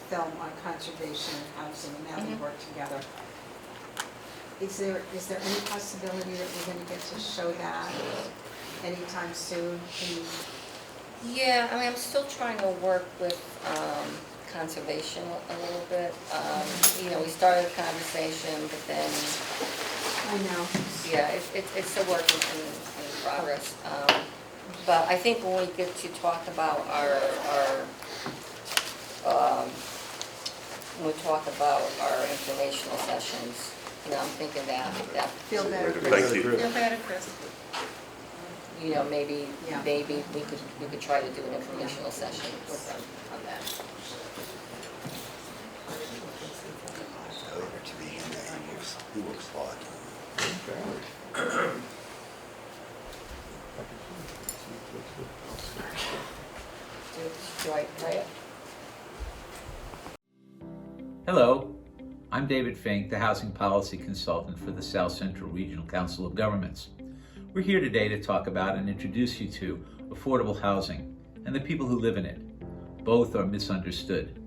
film on conservation and housing and how they Mhm. work together. Is there any possibility that we're going to get to show that anytime soon? Yeah, I'm still trying to work with conservation a little bit. We started a conversation, but then, I know. yeah, it's a work in progress. But I think when we get to talk about when we talk about our informational sessions, I'm thinking that Feel better. Thank you. Feel better, Chris. maybe Yeah. maybe we could try to do an informational session with them on that. He works hard. Do I try it? Hello, I'm David Fink, the Housing Policy Consultant for the South Central Regional Council of Governments. We're here today to talk about and introduce you to affordable housing and the people who live in it. Both are misunderstood.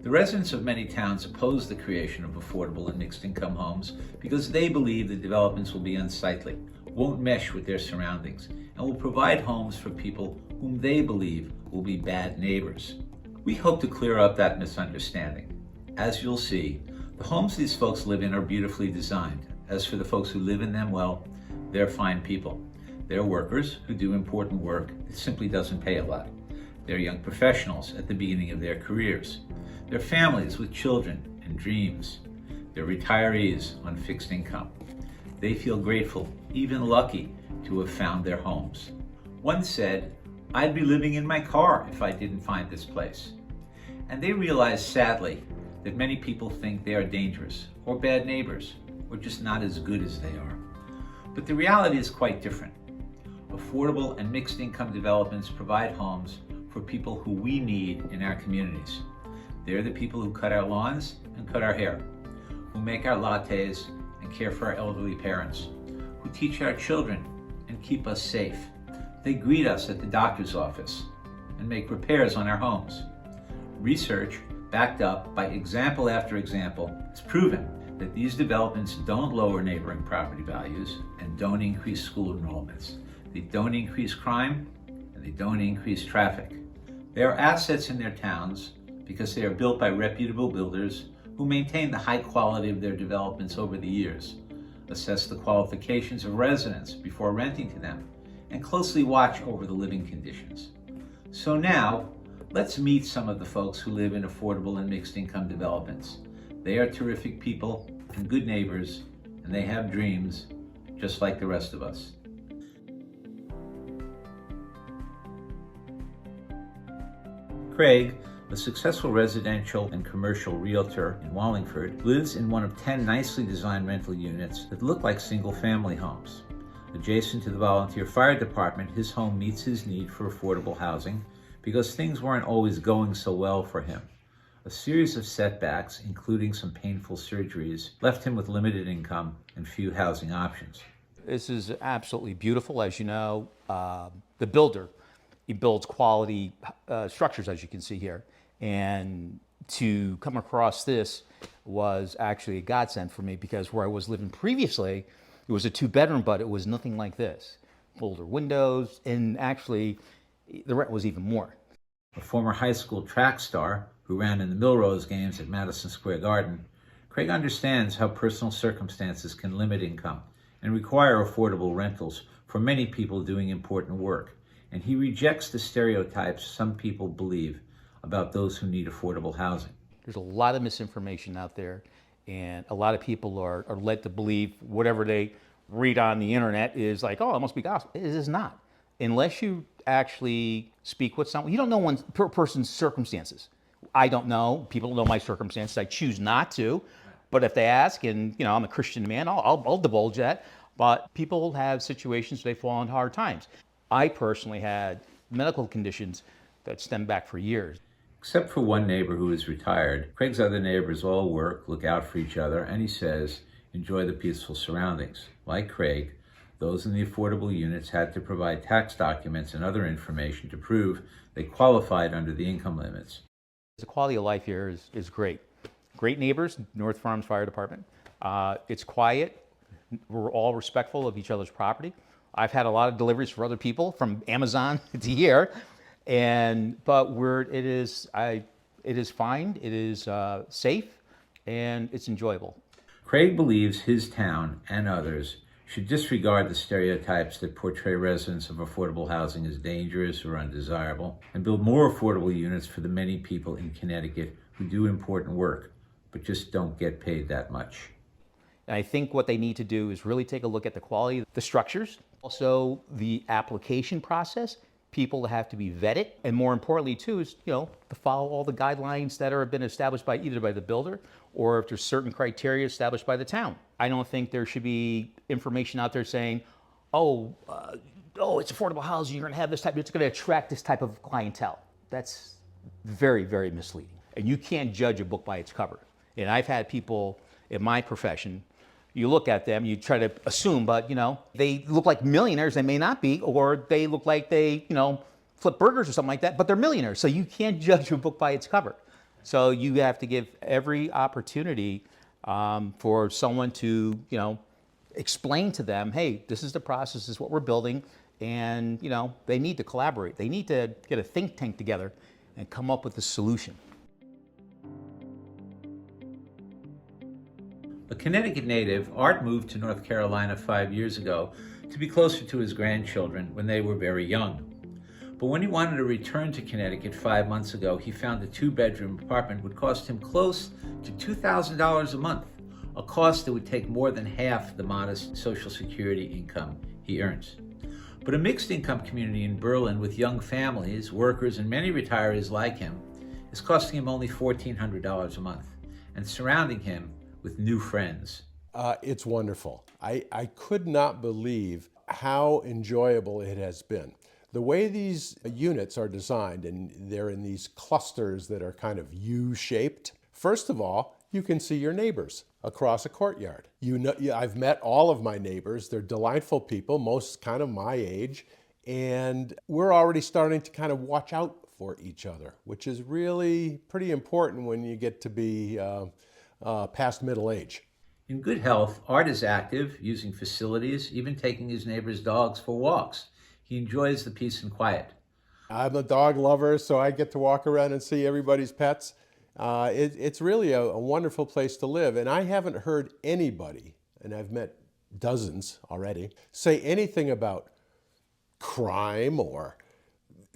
The residents of many towns oppose the creation of affordable and mixed-income homes because they believe the developments will be unsightly, won't mesh with their surroundings, and will provide homes for people whom they believe will be bad neighbors. We hope to clear up that misunderstanding. As you'll see, the homes these folks live in are beautifully designed. As for the folks who live in them, well, they're fine people. They're workers who do important work that simply doesn't pay a lot. They're young professionals at the beginning of their careers. They're families with children and dreams. They're retirees on fixed income. They feel grateful, even lucky, to have found their homes. One said, I'd be living in my car if I didn't find this place. And they realize, sadly, that many people think they are dangerous, or bad neighbors, or just not as good as they are. But the reality is quite different. Affordable and mixed income developments provide homes for people who we need in our communities. They're the people who cut our lawns and cut our hair, who make our lattes and care for our elderly parents, who teach our children and keep us safe. They greet us at the doctor's office and make repairs on our homes. Research, backed up by example after example, has proven that these developments don't lower neighboring property values and don't increase school enrollments. They don't increase crime and they don't increase traffic. They are assets in their towns because they are built by reputable builders who maintain the high quality of their developments over the years, assess the qualifications of residents before renting to them, and closely watch over the living conditions. So now, let's meet some of the folks who live in affordable and mixed income developments. They are terrific people and good neighbors, and they have dreams just like the rest of us. Craig, a successful residential and commercial realtor in Wallingford, lives in one of 10 nicely designed rental units that look like single-family homes. Adjacent to the volunteer fire department, his home meets his need for affordable housing because things weren't always going so well for him. A series of setbacks, including some painful surgeries, left him with limited income and few housing options. This is absolutely beautiful. As you know, the builder, he builds quality structures, as you can see here. And to come across this was actually a godsend for me, because where I was living previously, it was a 2-bedroom, but it was nothing like this. Older windows, and actually the rent was even more. A former high school track star who ran in the Millrose games at Madison Square Garden, Craig understands how personal circumstances can limit income and require affordable rentals for many people doing important work. And he rejects the stereotypes some people believe about those who need affordable housing. There's a lot of misinformation out there, and a lot of people are led to believe whatever they read on the internet is like, oh, it must be gospel. It is not. Unless you actually speak with someone, you don't know one person's circumstances. I don't know. People don't know my circumstances. I choose not to. But if they ask, and I'm a Christian man, I'll divulge that. But people have situations where they fall into hard times. I personally had medical conditions that stem back for years. Except for one neighbor who is retired, Craig's other neighbors all work, look out for each other, and he says, enjoy the peaceful surroundings. Like Craig, those in the affordable units had to provide tax documents and other information to prove they qualified under the income limits. The quality of life here is great. Great neighbors, North Farms Fire Department. It's quiet. We're all respectful of each other's property. I've had a lot of deliveries for other people from Amazon to here, but it is fine, it is safe, and it's enjoyable. Craig believes his town and others should disregard the stereotypes that portray residents of affordable housing as dangerous or undesirable, and build more affordable units for the many people in Connecticut who do important work, but just don't get paid that much. And I think what they need to do is really take a look at the quality of the structures, also the application process. People have to be vetted, and more importantly too is to follow all the guidelines that have been established by either by the builder or if there's certain criteria established by the town. I don't think there should be information out there saying, it's affordable housing, you're going to have this type, it's going to attract this type of clientele. That's very, very misleading, and you can't judge a book by its cover. And I've had people in my profession, you look at them, you try to assume, but they look like millionaires, they may not be, or they look like they, flip burgers or something like that, but they're millionaires. So you can't judge a book by its cover. So you have to give every opportunity for someone to, explain to them, hey, this is the process, this is what we're building, and they need to collaborate. They need to get a think tank together and come up with a solution. A Connecticut native, Art moved to North Carolina 5 years ago to be closer to his grandchildren when they were very young. But when he wanted to return to Connecticut 5 months ago, he found a 2-bedroom apartment would cost him close to $2,000 a month, a cost that would take more than half the modest Social Security income he earns. But a mixed income community in Berlin with young families, workers, and many retirees like him is costing him only $1,400 a month and surrounding him with new friends. It's wonderful. I could not believe how enjoyable it has been. The way these units are designed, and they're in these clusters that are kind of U-shaped, first of all, you can see your neighbors across a courtyard. I've met all of my neighbors. They're delightful people, most kind of my age, and we're already starting to kind of watch out for each other, which is really pretty important when you get to be past middle age. In good health, Art is active, using facilities, even taking his neighbors' dogs for walks. He enjoys the peace and quiet. I'm a dog lover, so I get to walk around and see everybody's pets. It's really a wonderful place to live, and I haven't heard anybody, and I've met dozens already, say anything about crime or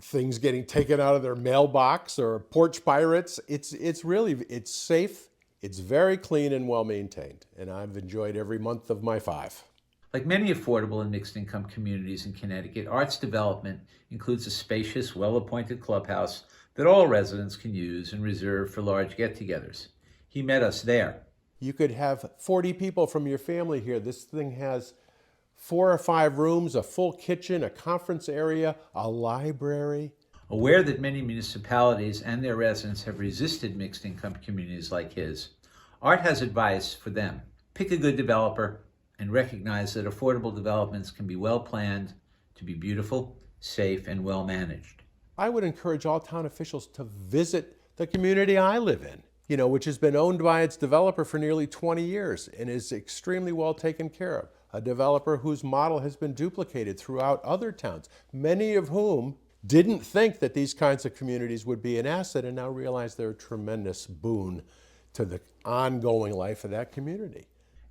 things getting taken out of their mailbox or porch pirates. It's safe. It's very clean and well maintained, and I've enjoyed every month of my 5. Like many affordable and mixed income communities in Connecticut, Art's development includes a spacious, well-appointed clubhouse that all residents can use and reserve for large get-togethers. He met us there. You could have 40 people from your family here. This thing has 4 or 5 rooms, a full kitchen, a conference area, a library. Aware that many municipalities and their residents have resisted mixed income communities like his, Art has advice for them. Pick a good developer and recognize that affordable developments can be well planned to be beautiful, safe, and well managed. I would encourage all town officials to visit the community I live in, which has been owned by its developer for nearly 20 years and is extremely well taken care of. A developer whose model has been duplicated throughout other towns, many of whom didn't think that these kinds of communities would be an asset and now realize they're a tremendous boon to the ongoing life of that community.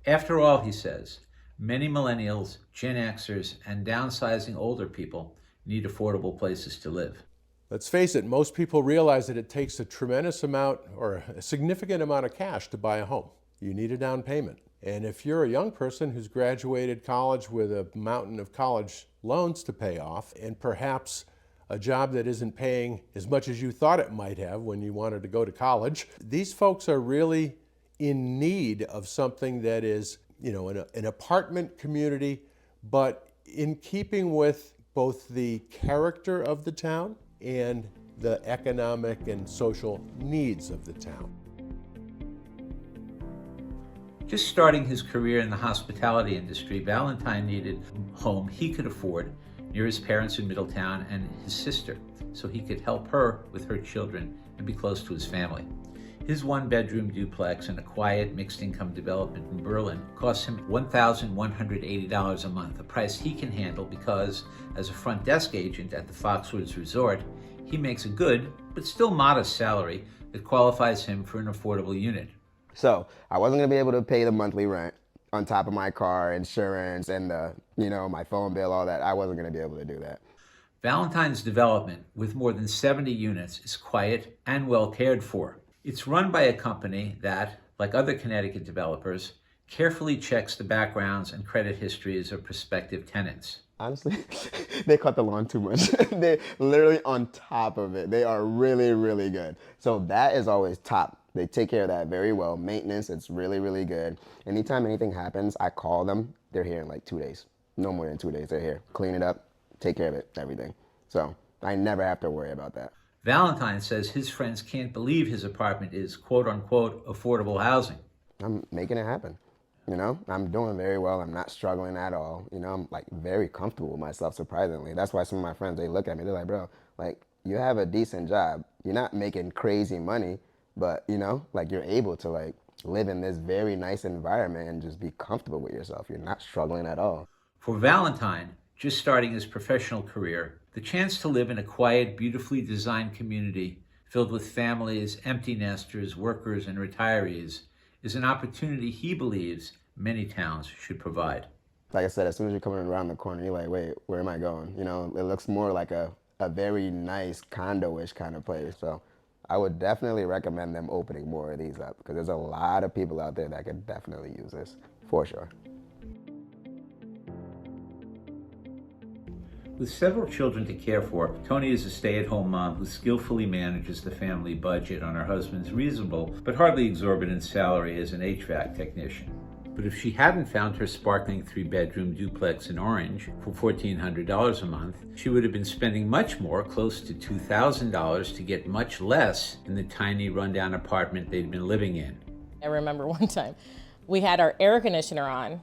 After all, he says, many millennials, Gen Xers, and downsizing older people need affordable places to live. Let's face it, most people realize that it takes a tremendous amount or a significant amount of cash to buy a home. You need a down payment. And if you're a young person who's graduated college with a mountain of college loans to pay off, and perhaps a job that isn't paying as much as you thought it might have when you wanted to go to college, these folks are really in need of something that is, an apartment community, but in keeping with both the character of the town and the economic and social needs of the town. Just starting his career in the hospitality industry, Valentine needed a home he could afford near his parents in Middletown and his sister, so he could help her with her children and be close to his family. His 1-bedroom duplex in a quiet, mixed-income development in Berlin costs him $1,180 a month, a price he can handle because, as a front desk agent at the Foxwoods Resort, he makes a good, but still modest salary that qualifies him for an affordable unit. So I wasn't gonna be able to pay the monthly rent on top of my car insurance and my phone bill, all that. I wasn't gonna be able to do that. Valentine's development, with more than 70 units, is quiet and well cared for. It's run by a company that, like other Connecticut developers, carefully checks the backgrounds and credit histories of prospective tenants. Honestly, they cut the lawn too much. They're literally on top of it. They are really, really good. So that is always top. They take care of that very well. Maintenance, it's really, really good. Anytime anything happens, I call them. They're here in like 2 days. No more than 2 days, they're here. Clean it up, take care of it, everything. So I never have to worry about that. Valentine says his friends can't believe his apartment is quote-unquote affordable housing. I'm making it happen. I'm doing very well. I'm not struggling at all. I'm like very comfortable with myself, surprisingly. That's why some of my friends, they look at me, they're like, bro, like you have a decent job. You're not making crazy money, but you're able to like live in this very nice environment and just be comfortable with yourself. You're not struggling at all. For Valentine, just starting his professional career, the chance to live in a quiet, beautifully designed community filled with families, empty nesters, workers, and retirees is an opportunity he believes many towns should provide. Like I said, as soon as you're coming around the corner, you're like, wait, where am I going? It looks more like a very nice condo-ish kind of place. So I would definitely recommend them opening more of these up because there's a lot of people out there that could definitely use this, for sure. With several children to care for, Tony is a stay-at-home mom who skillfully manages the family budget on her husband's reasonable but hardly exorbitant salary as an HVAC technician. But if she hadn't found her sparkling 3-bedroom duplex in Orange for $1,400 a month, she would have been spending much more, close to $2,000, to get much less in the tiny rundown apartment they'd been living in. I remember one time we had our air conditioner on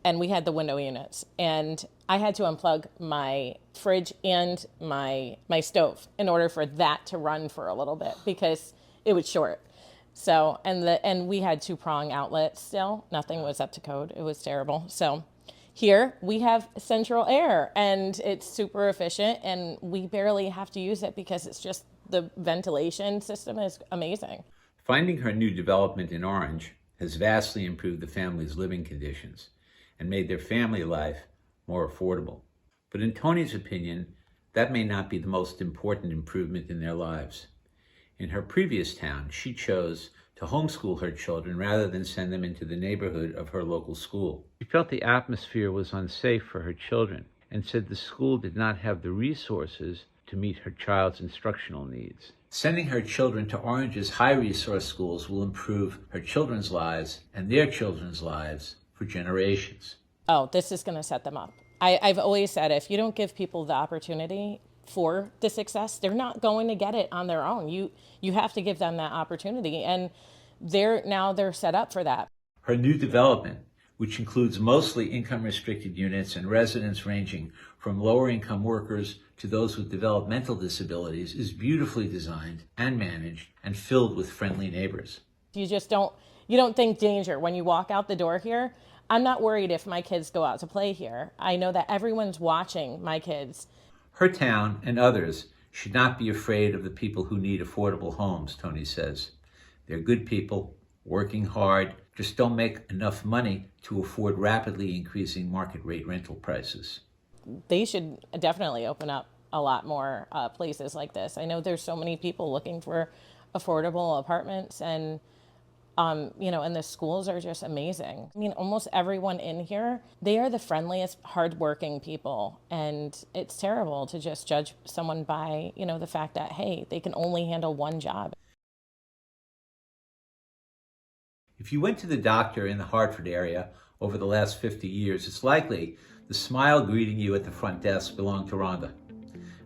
and we had the window units, and I had to unplug my fridge and my stove in order for that to run for a little bit because it was short. So, and we had 2-prong outlets still. Nothing was up to code. It was terrible. So here we have central air and it's super efficient and we barely have to use it because it's just the ventilation system is amazing. Finding her new development in Orange has vastly improved the family's living conditions and made their family life more affordable. But in Tony's opinion, that may not be the most important improvement in their lives. In her previous town, she chose to homeschool her children rather than send them into the neighborhood of her local school. She felt the atmosphere was unsafe for her children and said the school did not have the resources to meet her child's instructional needs. Sending her children to Orange's high-resource schools will improve her children's lives and their children's lives for generations. Oh, this is going to set them up. I've always said if you don't give people the opportunity for the success, they're not going to get it on their own. You have to give them that opportunity, and they're set up for that. Her new development, which includes mostly income-restricted units and residents ranging from lower-income workers to those with developmental disabilities, is beautifully designed and managed and filled with friendly neighbors. You don't think danger when you walk out the door here. I'm not worried if my kids go out to play here. I know that everyone's watching my kids. Her town and others should not be afraid of the people who need affordable homes, Tony says. They're good people, working hard, just don't make enough money to afford rapidly increasing market rate rental prices. They should definitely open up a lot more places like this. I know there's so many people looking for affordable apartments, and and the schools are just amazing. I mean, almost everyone in here, they are the friendliest, hardworking people. And it's terrible to just judge someone by, the fact that, hey, they can only handle one job. If you went to the doctor in the Hartford area over the last 50 years, it's likely the smile greeting you at the front desk belonged to Rhonda.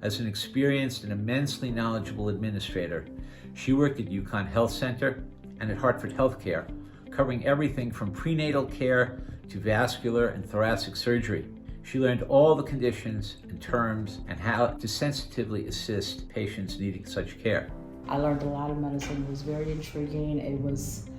As an experienced and immensely knowledgeable administrator, she worked at Yukon Health Center and at Hartford Healthcare, covering everything from prenatal care to vascular and thoracic surgery. She learned all the conditions and terms and how to sensitively assist patients needing such care. I learned a lot of medicine. It was very intriguing. It was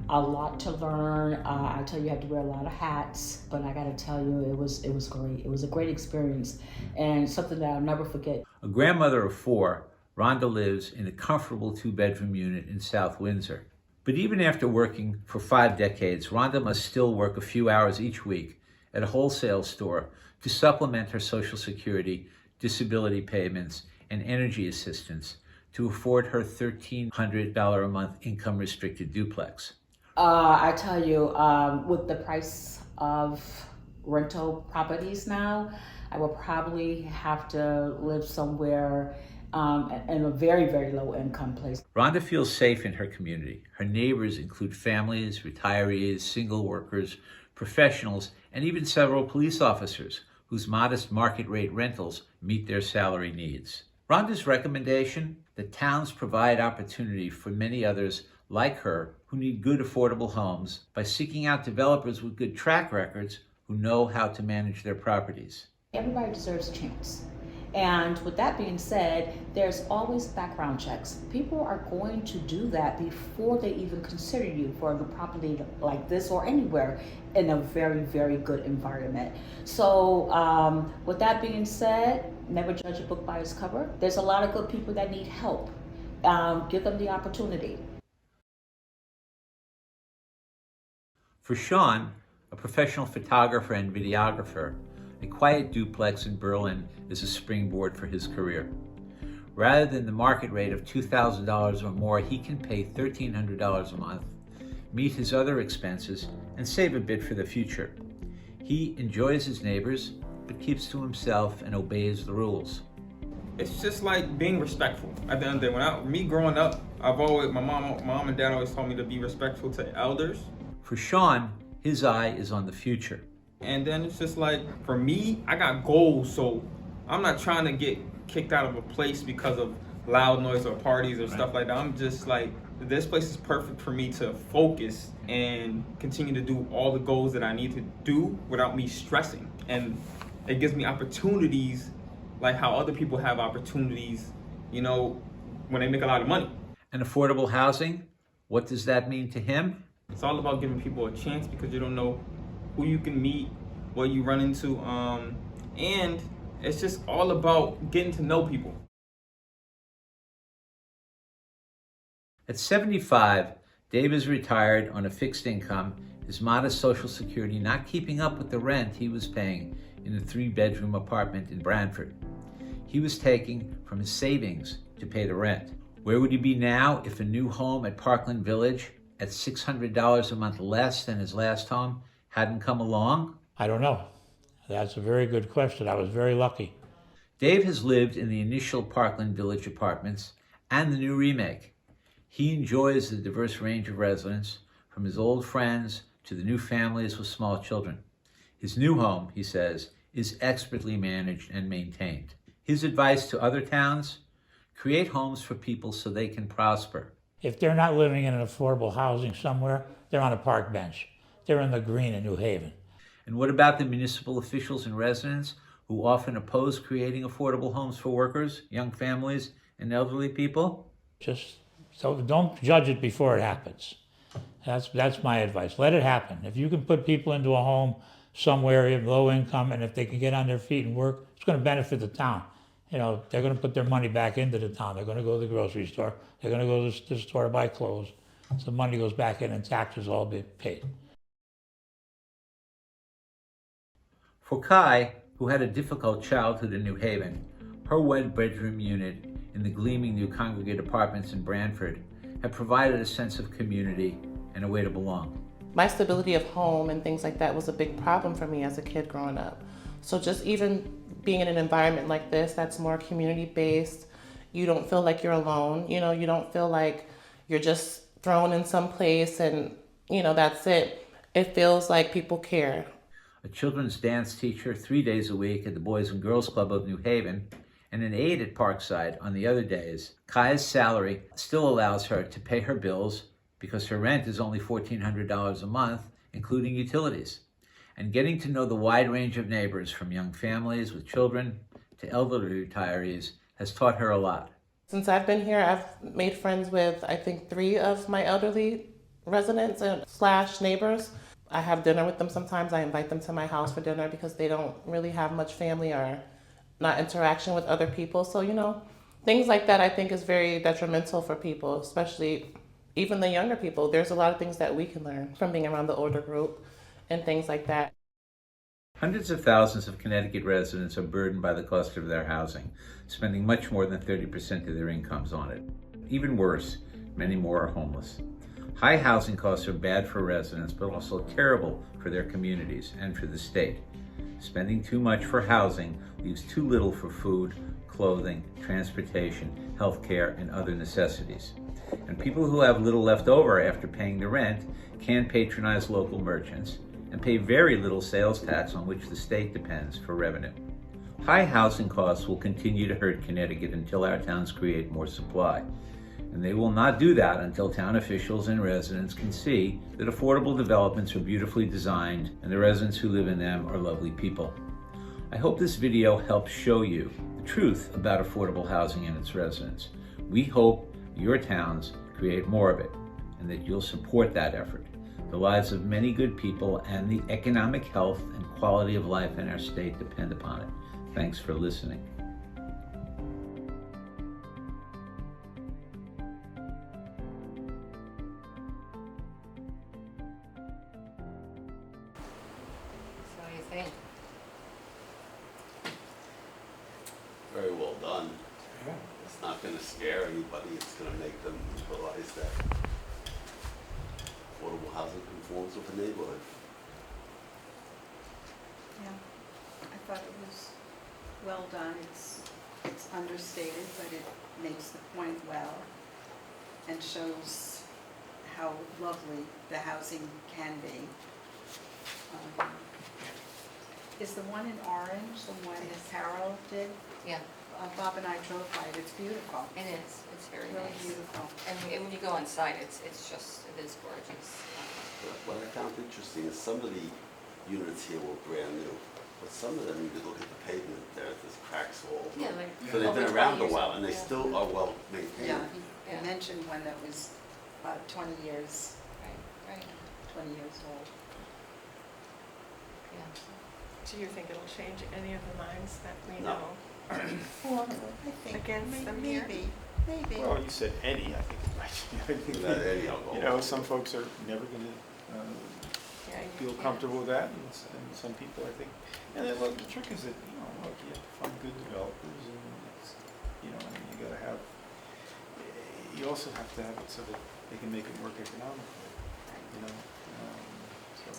a lot to learn. I tell you, you had to wear a lot of hats, but I gotta tell you, it was great. It was a great experience and something that I'll never forget. A grandmother of 4, Rhonda lives in a comfortable 2-bedroom unit in South Windsor. But even after working for 5 decades, Rhonda must still work a few hours each week at a wholesale store to supplement her Social Security, disability payments, and energy assistance to afford her $1,300 a month income-restricted duplex. I tell you, with the price of rental properties now, I will probably have to live somewhere in a very, very low income place. Rhonda feels safe in her community. Her neighbors include families, retirees, single workers, professionals, and even several police officers whose modest market rate rentals meet their salary needs. Rhonda's recommendation: that towns provide opportunity for many others like her who need good affordable homes by seeking out developers with good track records who know how to manage their properties. Everybody deserves a chance. And with that being said, there's always background checks. People are going to do that before they even consider you for the property like this or anywhere in a very, very good environment. So with that being said, never judge a book by its cover. There's a lot of good people that need help. Give them the opportunity. For Sean, a professional photographer and videographer, a quiet duplex in Berlin is a springboard for his career. Rather than the market rate of $2,000 or more, he can pay $1,300 a month, meet his other expenses, and save a bit for the future. He enjoys his neighbors, but keeps to himself and obeys the rules. It's just like being respectful. At the end of the day, me growing up, my mom and dad always told me to be respectful to elders. For Sean, his eye is on the future. And then it's just like, for me, I got goals, so I'm not trying to get kicked out of a place because of loud noise or parties or stuff like that. I'm just like, this place is perfect for me to focus and continue to do all the goals that I need to do without me stressing. And it gives me opportunities like how other people have opportunities, you know, when they make a lot of money. And affordable housing, what does that mean to him? It's all about giving people a chance because you don't know who you can meet, what you run into, and it's just all about getting to know people. At 75, Dave is retired on a fixed income, his modest Social Security not keeping up with the rent he was paying in a 3-bedroom apartment in Brantford. He was taking from his savings to pay the rent. Where would he be now if a new home at Parkland Village at $600 a month less than his last home hadn't come along? I don't know. That's a very good question. I was very lucky. Dave has lived in the initial Parkland Village apartments and the new remake. He enjoys the diverse range of residents, from his old friends to the new families with small children. His new home, he says, is expertly managed and maintained. His advice to other towns: create homes for people so they can prosper. If they're not living in an affordable housing somewhere, they're on a park bench. They're in the green in New Haven. And what about the municipal officials and residents who often oppose creating affordable homes for workers, young families, and elderly people? Just so don't judge it before it happens. That's my advice. Let it happen. If you can put people into a home somewhere in low income, and if they can get on their feet and work, it's going to benefit the town. You know, they're going to put their money back into the town. They're going to go to the grocery store. They're going to go to the store to buy clothes. So the money goes back in and taxes all be paid. For Kai, who had a difficult childhood in New Haven, her one-bedroom unit in the gleaming new Congregate Apartments in Brantford had provided a sense of community and a way to belong. My stability of home and things like that was a big problem for me as a kid growing up. So just even being in an environment like this that's more community-based, you don't feel like you're alone. You know, you don't feel like you're just thrown in some place and, you know, that's it. It feels like people care. A children's dance teacher 3 days a week at the Boys and Girls Club of New Haven, and an aide at Parkside on the other days, Kai's salary still allows her to pay her bills because her rent is only $1,400 a month, including utilities. And getting to know the wide range of neighbors, from young families with children to elderly retirees, has taught her a lot. Since I've been here, I've made friends with, I think, 3 of my elderly residents / neighbors. I have dinner with them sometimes. I invite them to my house for dinner because they don't really have much family or not interaction with other people. So, you know, things like that I think is very detrimental for people, especially even the younger people. There's a lot of things that we can learn from being around the older group and things like that. Hundreds of thousands of Connecticut residents are burdened by the cost of their housing, spending much more than 30% of their incomes on it. Even worse, many more are homeless. High housing costs are bad for residents, but also terrible for their communities and for the state. Spending too much for housing leaves too little for food, clothing, transportation, healthcare, and other necessities. And people who have little left over after paying the rent can patronize local merchants and pay very little sales tax on which the state depends for revenue. High housing costs will continue to hurt Connecticut until our towns create more supply. And they will not do that until town officials and residents can see that affordable developments are beautifully designed and the residents who live in them are lovely people. I hope this video helps show you the truth about affordable housing and its residents. We hope your towns create more of it and that you'll support that effort. The lives of many good people and the economic health and quality of life in our state depend upon it. Thanks for listening. So what do you think? Very well done. It's not going to scare anybody. It's going to make them realize that affordable housing conforms with the neighborhood. Yeah. thought it was well done. It's understated, but it makes the point well and shows how lovely the housing can be. Is the one in orange, the one that Carol did? Yeah, Bob and I drove by it, it's beautiful. it is, it's very Really nice. beautiful. And when you go inside, it is gorgeous. What I found interesting is some of the units here were brand new, but some of them, you could look at the pavement, there's cracks all over. Yeah, like So they've been over 20 around a years while, old, and they yeah. still are well maintained. Yeah, Yeah. he mentioned one that was about 20 years, Right, right, 20 years old. yeah. Do you think it'll change any of the minds that we No. know Well, I think against them here? maybe. Well, you said any, I think it's right. I think Not any, I'll go You know, along. some folks are never gonna Yeah, you feel can't. comfortable with that, and some people, I think. And then, look, the trick is that, you know, look, you have to find good developers, and it's, you know, I mean, you gotta have, you also have to have it so that they can make it work economically, you know? So,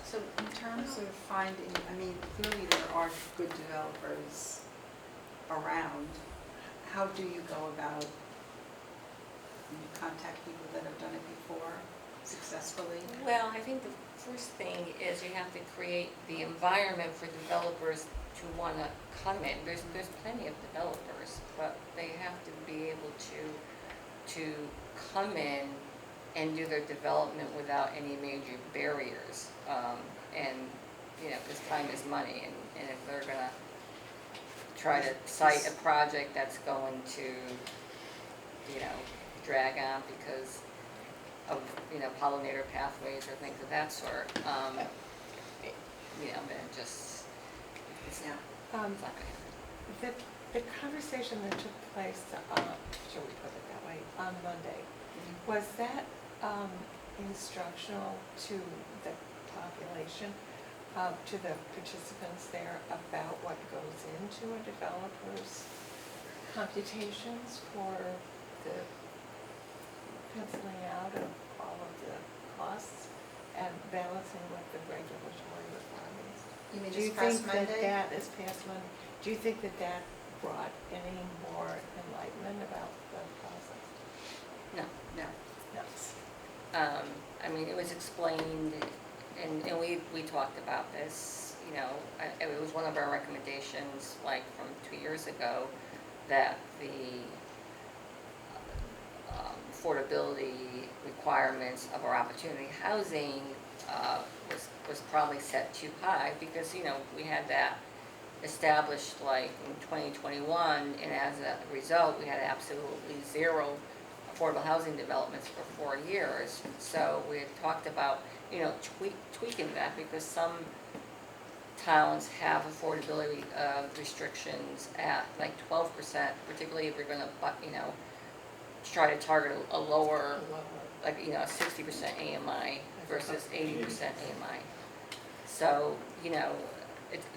So in terms of finding, I mean, clearly there are good developers around. How do you go about, you contact people that have done it before successfully? Well, I think the first thing is you have to create the environment for developers to want to come in. There's plenty of developers, but they have to be able to come in and do their development without any major barriers. And, you know, because time is money, and if they're gonna try to cite a project that's going to, you know, drag on because of, you know, pollinator pathways or things of that sort, you know, then it just, it's not gonna happen. The conversation that took place, shall we put it that way, on Monday, was that instructional to the population, to the participants there about what goes into a developer's computations for the penciling out of all of the costs and balancing with the regulatory requirements? You mean Do you this past think that Monday? this past Monday, do you think that that brought any more enlightenment about the process? No. No. No. I mean, it was explained, and we talked about this, you know, it was one of our recommendations, like from 2 years ago, that the affordability requirements of our opportunity housing was probably set too high, because, you know, we had that established like in 2021, and as a result, we had absolutely zero affordable housing developments for 4 years. So we had talked about, you know, tweaking that, because some towns have affordability restrictions at like 12%, particularly if you're going to, you know, try to target a lower, like, you know, 60% AMI versus 80% AMI. So, you know,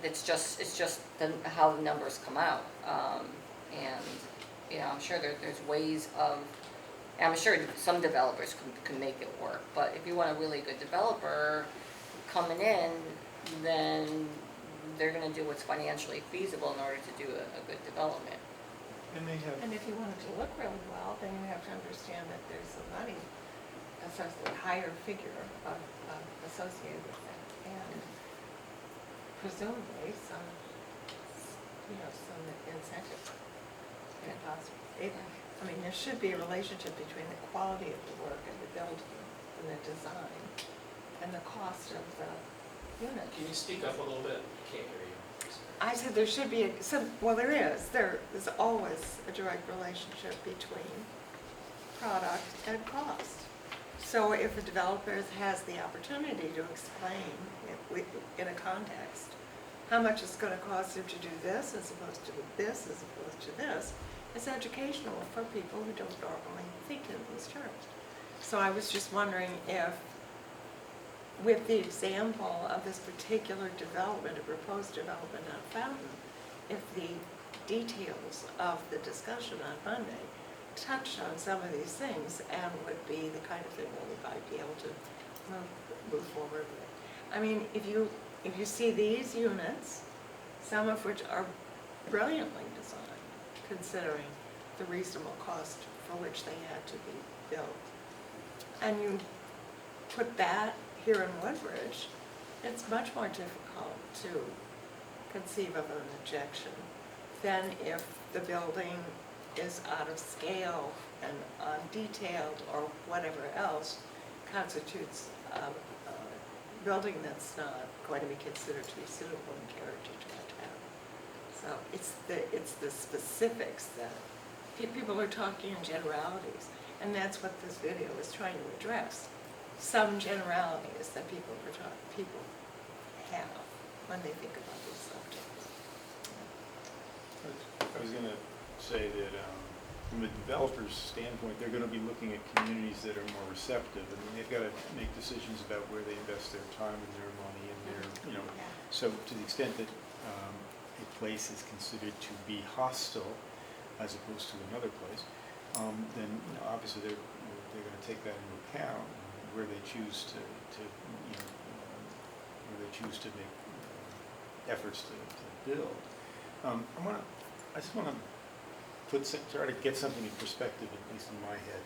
it's just how the numbers come out. And, you know, I'm sure there's ways of, I'm sure some developers can make it work, but if you want a really good developer coming in, then they're gonna do what's financially feasible in order to do a good development. and they have, And if you want it to look really well, then you have to understand that there's some money, a higher figure of associated with that. And presumably some, you know, some incentive. if possible. I mean, there should be a relationship between the quality of the work and the building and the design and the cost of the unit. Can you speak up a little bit? Can't hear you. I said there should be well, there is. There is always a direct relationship between product and cost. So if a developer has the opportunity to explain in a context how much it's going to cost him to do this as opposed to this as opposed to this, it's educational for people who don't normally think in these terms. So I was just wondering if, with the example of this particular development, a proposed development on Fountain, if the details of the discussion on Monday touched on some of these things and would be the kind of thing that we might be able to move forward with. I mean, if you if you see these units, some of which are brilliantly designed, considering the reasonable cost for which they had to be built, and you put that here in Woodbridge, it's much more difficult to conceive of an objection than if the building is out of scale and undetailed or whatever else constitutes a building that's not going to be considered to be suitable in character to our town. So it's the specifics that people are talking in generalities, and that's what this video is trying to address. Some generalities that people have when they think about these subjects. I was going to say that from a developer's standpoint, they're going to be looking at communities that are more receptive. I mean, they've got to make decisions about where they invest their time and their money and their, you know. So to the extent that a place is considered to be hostile as opposed to another place, then obviously they're going to take that into account where they choose to make efforts to build. I just want to try to get something in perspective, at least in my head.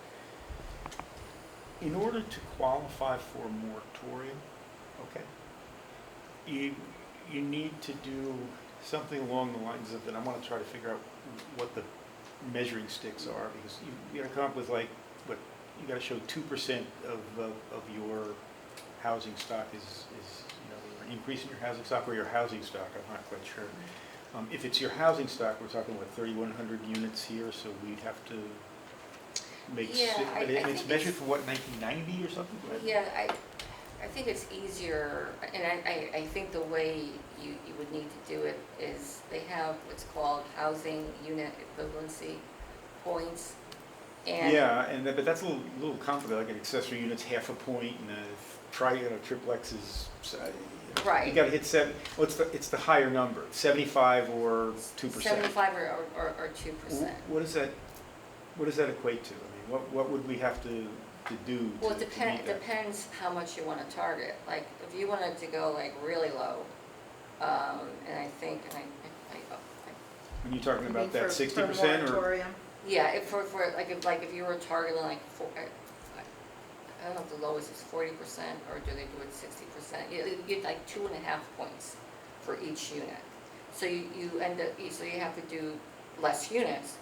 In order to qualify for a moratorium, okay, you need to do something along the lines of that. I want to try to figure out what the measuring sticks are, because you got to come up with like what you got to show 2% of your housing stock is an increase in your housing stock, or your housing stock. I'm not quite sure. If it's your housing stock, we're talking what 3,100 units here, so we'd have to make. And it's measured for what, 1990 or something? Yeah, I think it's easier, and I think the way you would need to do it is they have what's called housing unit equivalency points. And but that's a little complicated. Like an accessory unit's half a point, and a triplex is. Right. You got to hit 7. Well, it's the higher number, 75 or 2%. 75 or 2%. What does that equate to? I mean, what would we have to do? Well, it depends how much you want to target. Like if you wanted to go like really low, and I think when you're talking about that 60% or. Yeah, if you were targeting like I don't know if the lowest is 40% or do they do it 60%? You get like 2.5 points for each unit. So you end up, so you have to do less units,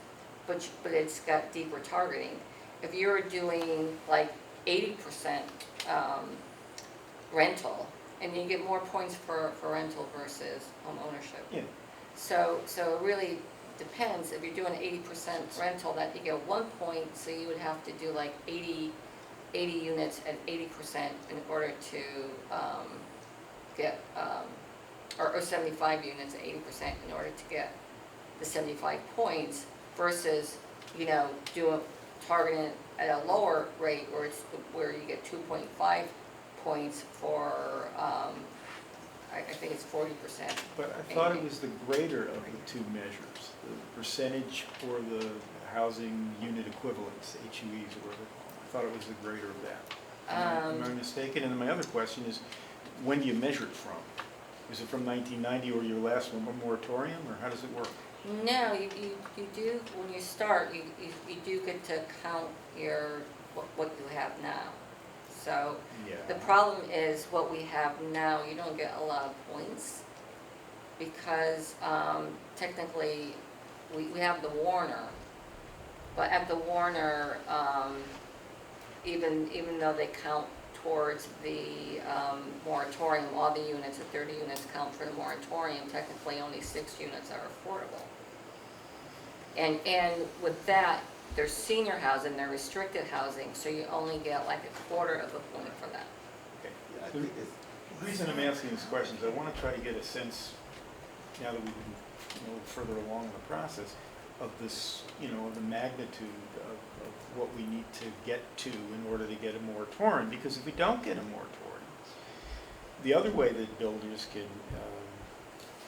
but it's got deeper targeting. If you're doing like 80% rental, and you get more points for rental versus home ownership. Yeah. So it really depends. If you're doing 80% rental, that you get 1 point, so you would have to do like 80 units at 80% in order to get, or 75 units at 80% in order to get the 75 points versus, targeting at a lower rate where you get 2.5 points for, I think it's 40%. But I thought it was the greater of the two measures, the percentage for the housing unit equivalents, HUEs or whatever. I thought it was the greater of that. Am I mistaken? And then my other question is, when do you measure it from? Is it from 1990 or your last moratorium, or how does it work? No, you do, when you start, you do get to count what you have now. So the problem is what we have now, you don't get a lot of points because technically we have the Warner, but at the Warner, even though they count towards the moratorium, all the units, the 30 units count for the moratorium, technically only 6 units are affordable. And with that, there's senior housing, they're restricted housing, so you only get like 1/4 of a point for that. Okay. The reason I'm asking these questions, I want to try to get a sense, now that we've been further along in the process, of this, of the magnitude of what we need to get to in order to get a moratorium. Because if we don't get a moratorium, the other way that builders can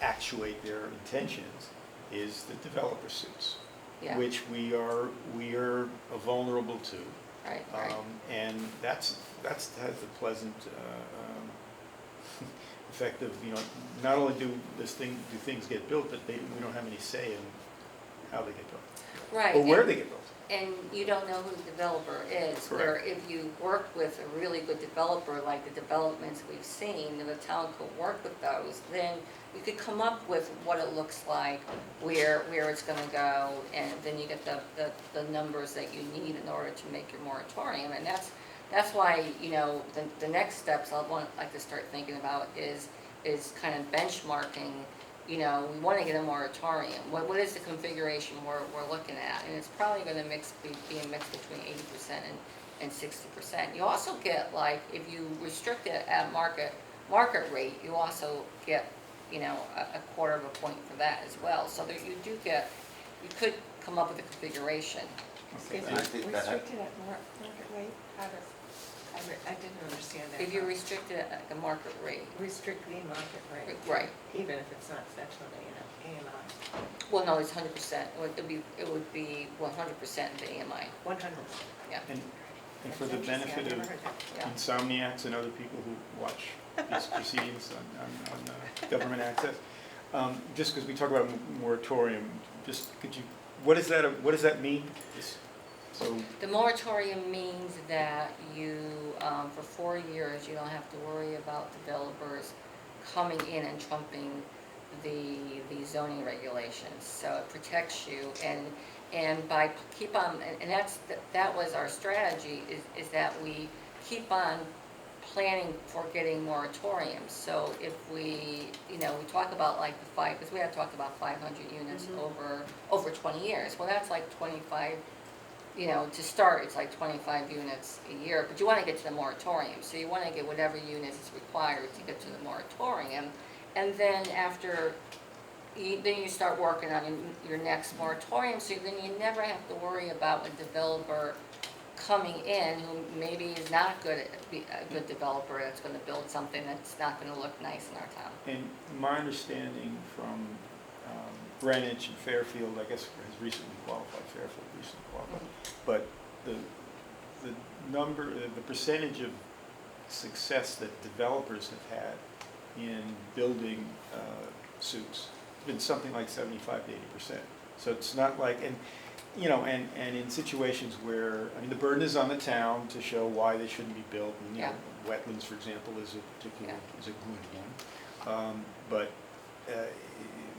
actuate their intentions is the developer suits, which we are vulnerable to. Right. And that's has a pleasant effective, you know, not only do things get built, but we don't have any say in how they get built. Right. Or where and- they get built. And you don't know who the developer is. Where Correct. if you work with a really good developer, like the developments we've seen, and the town could work with those, then you could come up with what it looks like, where it's gonna go, and then you get the numbers that you need in order to make your moratorium. And that's why, you know, the next steps I'd like to start thinking about is kind of benchmarking. You know, we want to get a moratorium. What is the configuration we're looking at? And it's probably going to be a mix between 80% and 60%. You also get, like, if you restrict it at market rate, you also get, you know, a quarter of a point for that as well. So that you could come up with a configuration. Okay. And I think that- Restricted at market rate, how does, I didn't understand that. If you restrict it at the market rate. Restrict the market rate. Right. Even if it's not section AMI. Well, no, it's 100%. It would be 100% the AMI. 100%. Yeah. And for the benefit of Yeah. insomniacs and other people who watch these proceedings on government access, just because we talk about moratorium, just could you, what does that mean? So, The moratorium means that you, for 4 years, you don't have to worry about developers coming in and trumping the zoning regulations. So it protects you, and by that was our strategy, is that we keep on planning for getting moratoriums. So if we, you know, we talk about like because we have talked about 500 units over 20 years. Well, that's like 25. You know, to start, it's like 25 units a year, but you want to get to the moratorium. So you want to get whatever units is required to get to the moratorium. And then after, then you start working on your next moratorium, so then you never have to worry about a developer coming in who maybe is not a good developer that's going to build something that's not going to look nice in our town. and my understanding from Greenwich and Fairfield, I guess has recently qualified, Fairfield recently qualified, but the percentage of success that developers have had in building suits has been something like 75 to 80%. So it's not like, and you know, and in situations where, I mean, the burden is on the town to show why they shouldn't be built, and you know, wetlands, for example, is a particular is a good one, but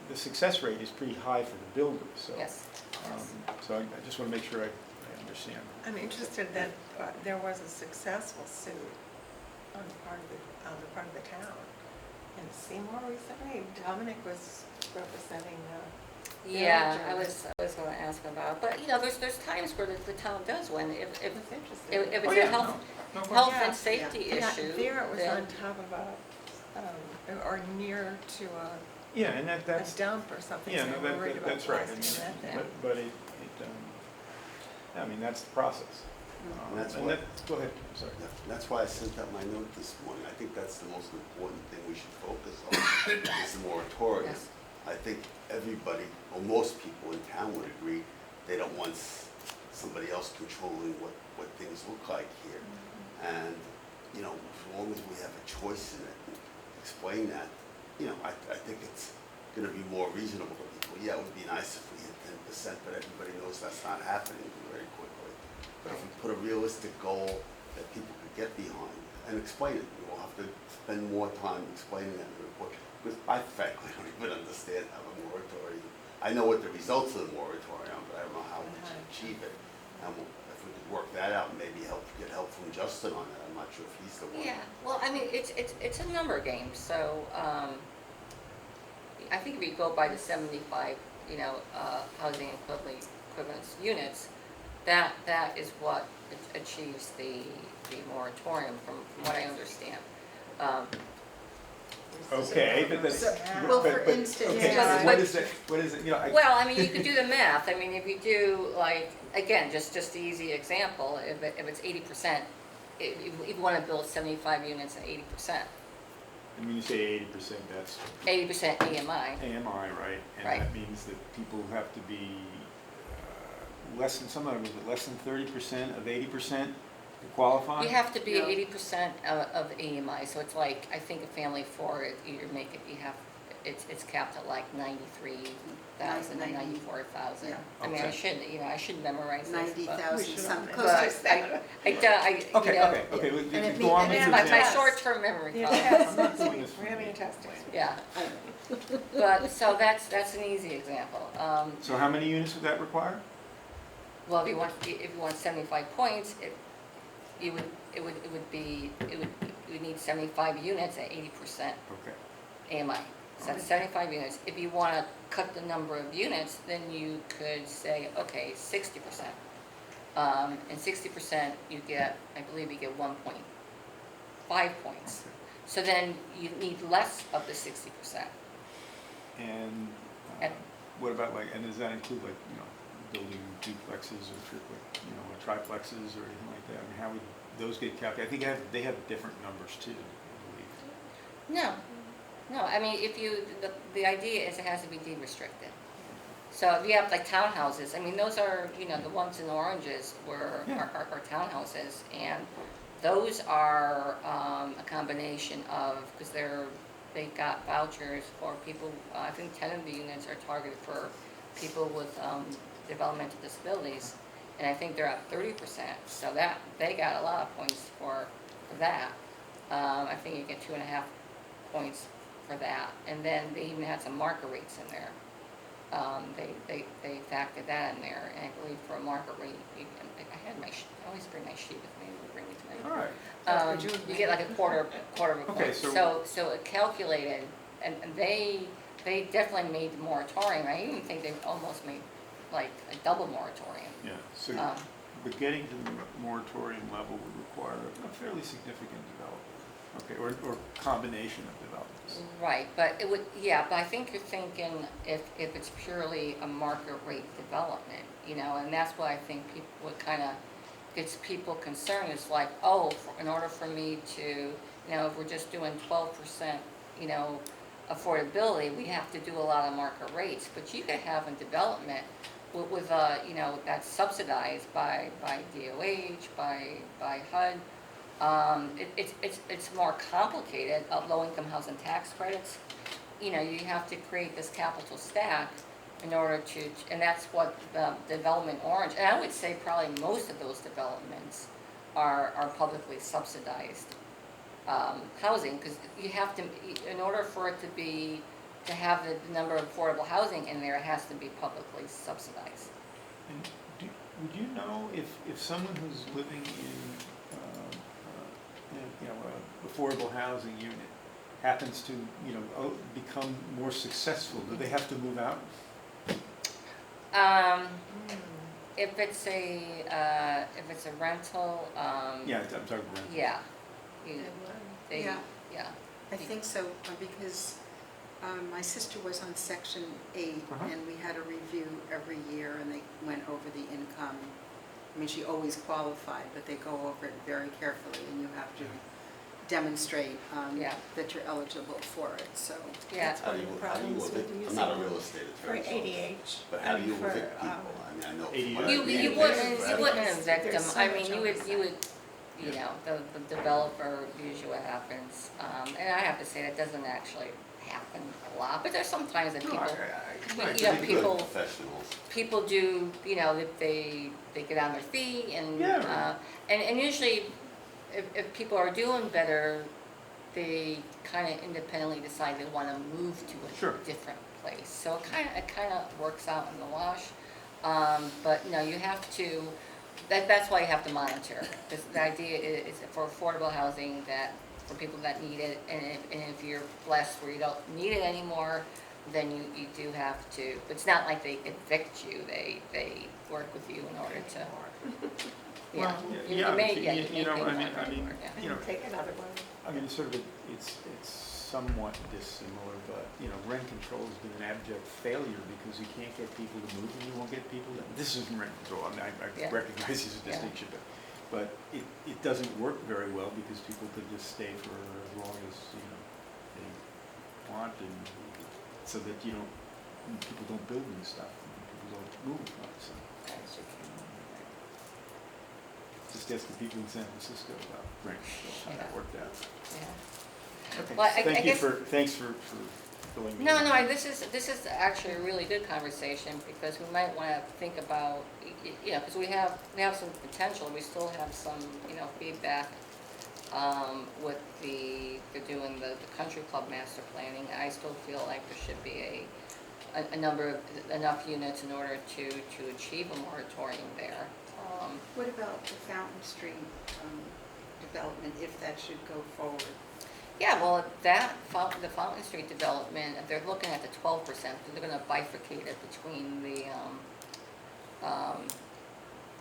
the success rate is pretty high for the builders. So, so I just want to make sure I understand. I'm interested that there was a successful suit on the part of the town in Seymour recently. Dominic was representing the Yeah, I was going to ask about, but you know, there's times where the town does win if it's a health and safety issue. There it was then- on top of or near to a Yeah, and that's a dump or something. Yeah, so no, we're worried about that's right. I blasting mean, that thing. but I mean, that's the process. And that's and why, go ahead, sorry. that's why I sent out my note this morning. I think that's the most important thing we should focus on, is the moratorium. Yes. I think everybody, or most people in town would agree, they don't want somebody else controlling what things look like here. And, you know, as long as we have a choice in it, and explain that, you know, I think it's gonna be more reasonable to people. Yeah, it would be nice if we hit 10%, but everybody knows that's not happening very quickly. But if we put a realistic goal that people could get behind and explain it, we will have to spend more time explaining that in the report. Because I frankly don't even understand how a moratorium, I know what the results of the moratorium, but I don't know how we should achieve it. And if we could work that out and maybe get help from Justin on that, I'm not sure if he's the one. Yeah, well, I mean, it's a number game, so I think if you go by the 75, you know, housing equivalence units, that is what achieves the moratorium from what I understand. Okay, but that's, Well, for but- instance, okay, yeah. so what is it, you know, Well, I mean, you could do the math. I mean, if you do, like, again, just the easy example, if it's 80%, if you want to build 75 units at 80%, and when you say 80%, that's 80% AMI. AMI, right? And Right. that means that people have to be less than, sometimes was it less than 30% of 80%? to qualify? You have to be No. 80% of AMI, so it's like, I think a family for it, it's capped at like 93,000 or 90. 94,000. Yeah. I mean, I should memorize this, but. 90,000, some But close to I, you Okay, know, okay, we And can it go on means- with My, the my example. short-term memory Your problem. test I'm not next doing week. this for We're having me. a test next week. Yeah. But, so that's an easy example. So how many units would that require? Well, if you want 75 points, you would need 75 units at 80% Okay. AMI. So that's 75 units. If you want to cut the number of units, then you could say, okay, 60%. And 60% you get, I believe you get 1.5 points. So then you need less of the 60%. And And- what about like, and does that include like, building duplexes or triplexes or anything like that? I mean, how would those get calculated? I think they have different numbers too, I believe. No, I mean, the idea is it has to be deed-restricted. So if you have like townhouses, I mean, those are, the ones in oranges are townhouses, and those are a combination of, because they got vouchers for people, I think 10 of the units are targeted for people with developmental disabilities, and I think they're at 30%, so that, they got a lot of points for that. I think you get 2.5 points for that, and then they even had some marker rates in there. They factored that in there, and I believe for a market rate, I always bring my sheet with me, bring it tonight. All right. You get like a quarter of a Okay, point. so- So it calculated, and they definitely made the moratorium. I even think they almost made like a double moratorium. Yeah, so, Um, but getting to the moratorium level would require a fairly significant development, okay, or combination of developments. Right, but but I think you're thinking if it's purely a market rate development, and that's what I think what kind of gets people concerned is like, in order for me to, if we're just doing 12%, affordability, we have to do a lot of market rates, but you could have a development with that's subsidized by DOH, by HUD. It's more complicated of low-income housing tax credits. You have to create this capital stack in order to, and that's what the Development Orange, and I would say probably most of those developments are publicly subsidized housing, because you have to, in order for it to have the number of affordable housing in there, it has to be publicly subsidized. And would you know if someone who's living in, affordable housing unit happens to, become more successful, do they have to move out? If it's a rental, Yeah, I'm talking rent. yeah. Yeah. I think so, because my sister was on Section 8, and we had a review every year, and they went over the income. I mean, she always qualified, but they go over it very carefully, and you have to demonstrate that you're eligible for it, so. Yeah. How do you I'm not a real estate For attorney, ADH. but how do you for, evict people? I mean, I know. ADH. from what I You read, wouldn't it's- evict them. There's so I much mean, you would, the developer usually what happens. And I have to say, that doesn't actually happen a lot, but there's sometimes that No, people, Right, you know, they're good people, professionals. people do, that they get on their feet and, Yeah. And usually if people are doing better, they kind of independently decide they want to move to a different place. So it kind of works out in the wash. But you have to, that's why you have to monitor. Because the idea is for affordable housing, that for people that need it, and if you're blessed where you don't need it anymore, then you do have to. But it's not like they evict you. They work with you in order to. Well, you may get you know, pay I mean, more, yeah. Take another one. I mean, it's somewhat dissimilar, but, rent control has been an abject failure because you can't get people to move and you won't get people to, this isn't rent control, I mean, I recognize there's a distinction, but it doesn't work very well because people could just stay for as long as, they want, and so that people don't build new stuff, and people don't move, so. just asking people in San Francisco about how that worked out. Yeah. Okay, Well, I guess- thanks for filling me No, in. no, this is actually a really good conversation, because we might want to think about, you know, because we have some potential, we still have some, you know, feedback with they're doing the country club master planning. I still feel like there should be enough units in order to achieve a moratorium there. What about the Fountain Street development, if that should go forward? Yeah, well, the Fountain Street development, they're looking at the 12%, they're gonna bifurcate it between the,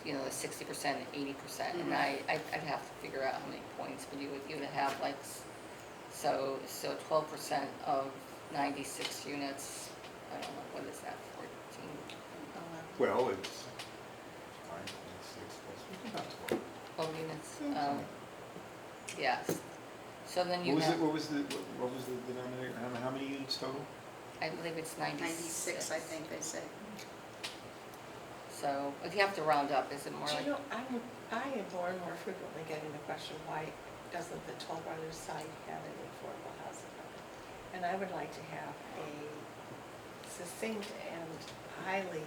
you know, the 60% and 80%. And I'd have to figure out how many points, but you would have like, so 12% of 96 units, I don't know, what is that, 14? Well, it's 9.6 plus, about 12. 12 units, yes. So then you What have, was the denominator, how many units total? I believe it's 96. I think they said. So, if you have to round up, is it more like? You know, I am more and more frequently getting the question, why doesn't the Toll Brothers site have an affordable housing on it? And I would like to have a succinct and highly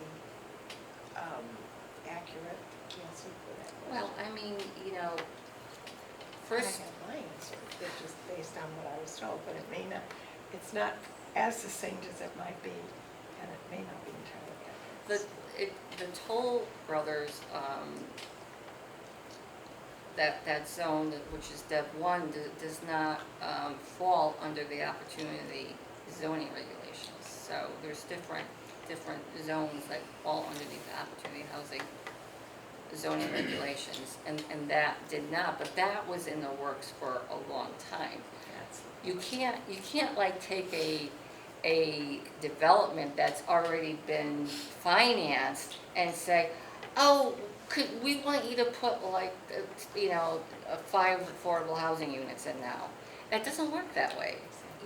accurate answer for that question. Well, I mean, you know, I first, have my answer, it's just based on what I was told, but it may not, it's not as succinct as it might be, and it may not be entirely accurate. the Toll Brothers, that zone, which is Dev 1, does not fall under the opportunity zoning regulations. So there's different zones that fall underneath the opportunity housing zoning regulations, and that did not, but that was in the works for a long time. You can't like take a development that's already been financed and say, oh, we want you to put like, you know, 5 affordable housing units in now. That doesn't work that way.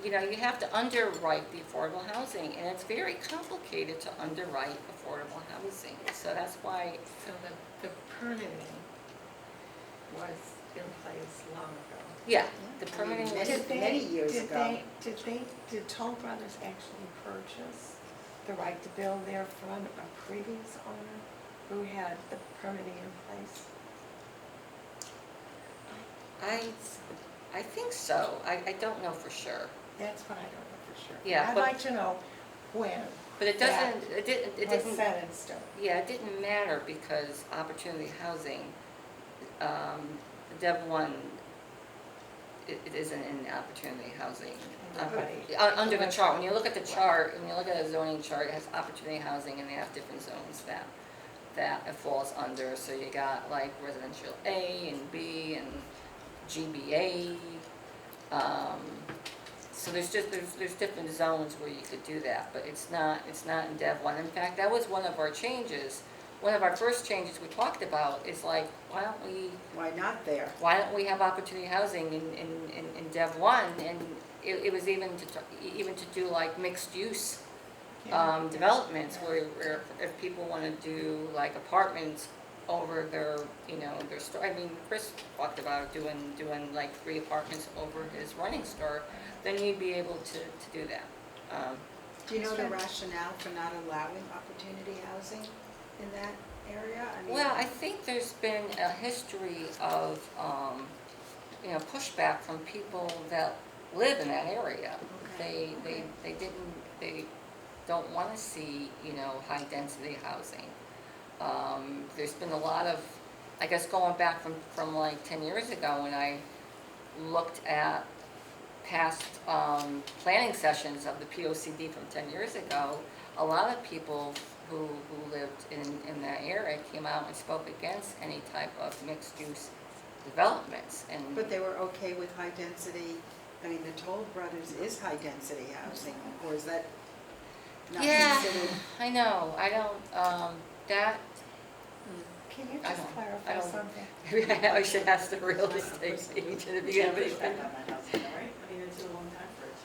You know, you have to underwrite the affordable housing, and it's very complicated to underwrite affordable housing. So that's why. So the permitting was in place long ago. Yeah, the permitting was. Many years ago. Did Toll Brothers actually purchase the right to build there from a previous owner who had the permitting in place? I think so. I don't know for sure. That's what I don't know for sure. Yeah, I'd but- like to know when. But it doesn't, it was didn't. set in stone. Yeah, it didn't matter because opportunity housing, Dev 1, it isn't in opportunity housing. Under the chart, when you look at the chart, when you look at a zoning chart, it has opportunity housing and they have different zones that it falls under. So you got like residential A and B and GBA. So there's different zones where you could do that, but it's not in Dev 1. In fact, that was one of our changes. One of our first changes we talked about is like, why not there? Why don't we have opportunity housing in Dev 1? And it was even to do like mixed use developments where if people want to do like apartments over their, you know, their store. I mean, Chris talked about doing like 3 apartments over his running store. Then you'd be able to do that. Do you know the rationale for not allowing opportunity housing in that area? I mean, Well, I think there's been a history of, you know, pushback from people that live in that area. They don't want to see, you know, high density housing. There's been a lot of, I guess going back from like 10 years ago when I looked at past planning sessions of the POCD from 10 years ago, a lot of people who lived in that area came out and spoke against any type of mixed use developments. But they were okay with high density, I mean, the Toll Brothers is high density housing, or is that not considered? I know, I don't, that. Can you I just don't- clarify I don't- something? Maybe I should ask the real estate agent if you have anything. Right? I mean, it's a long time for it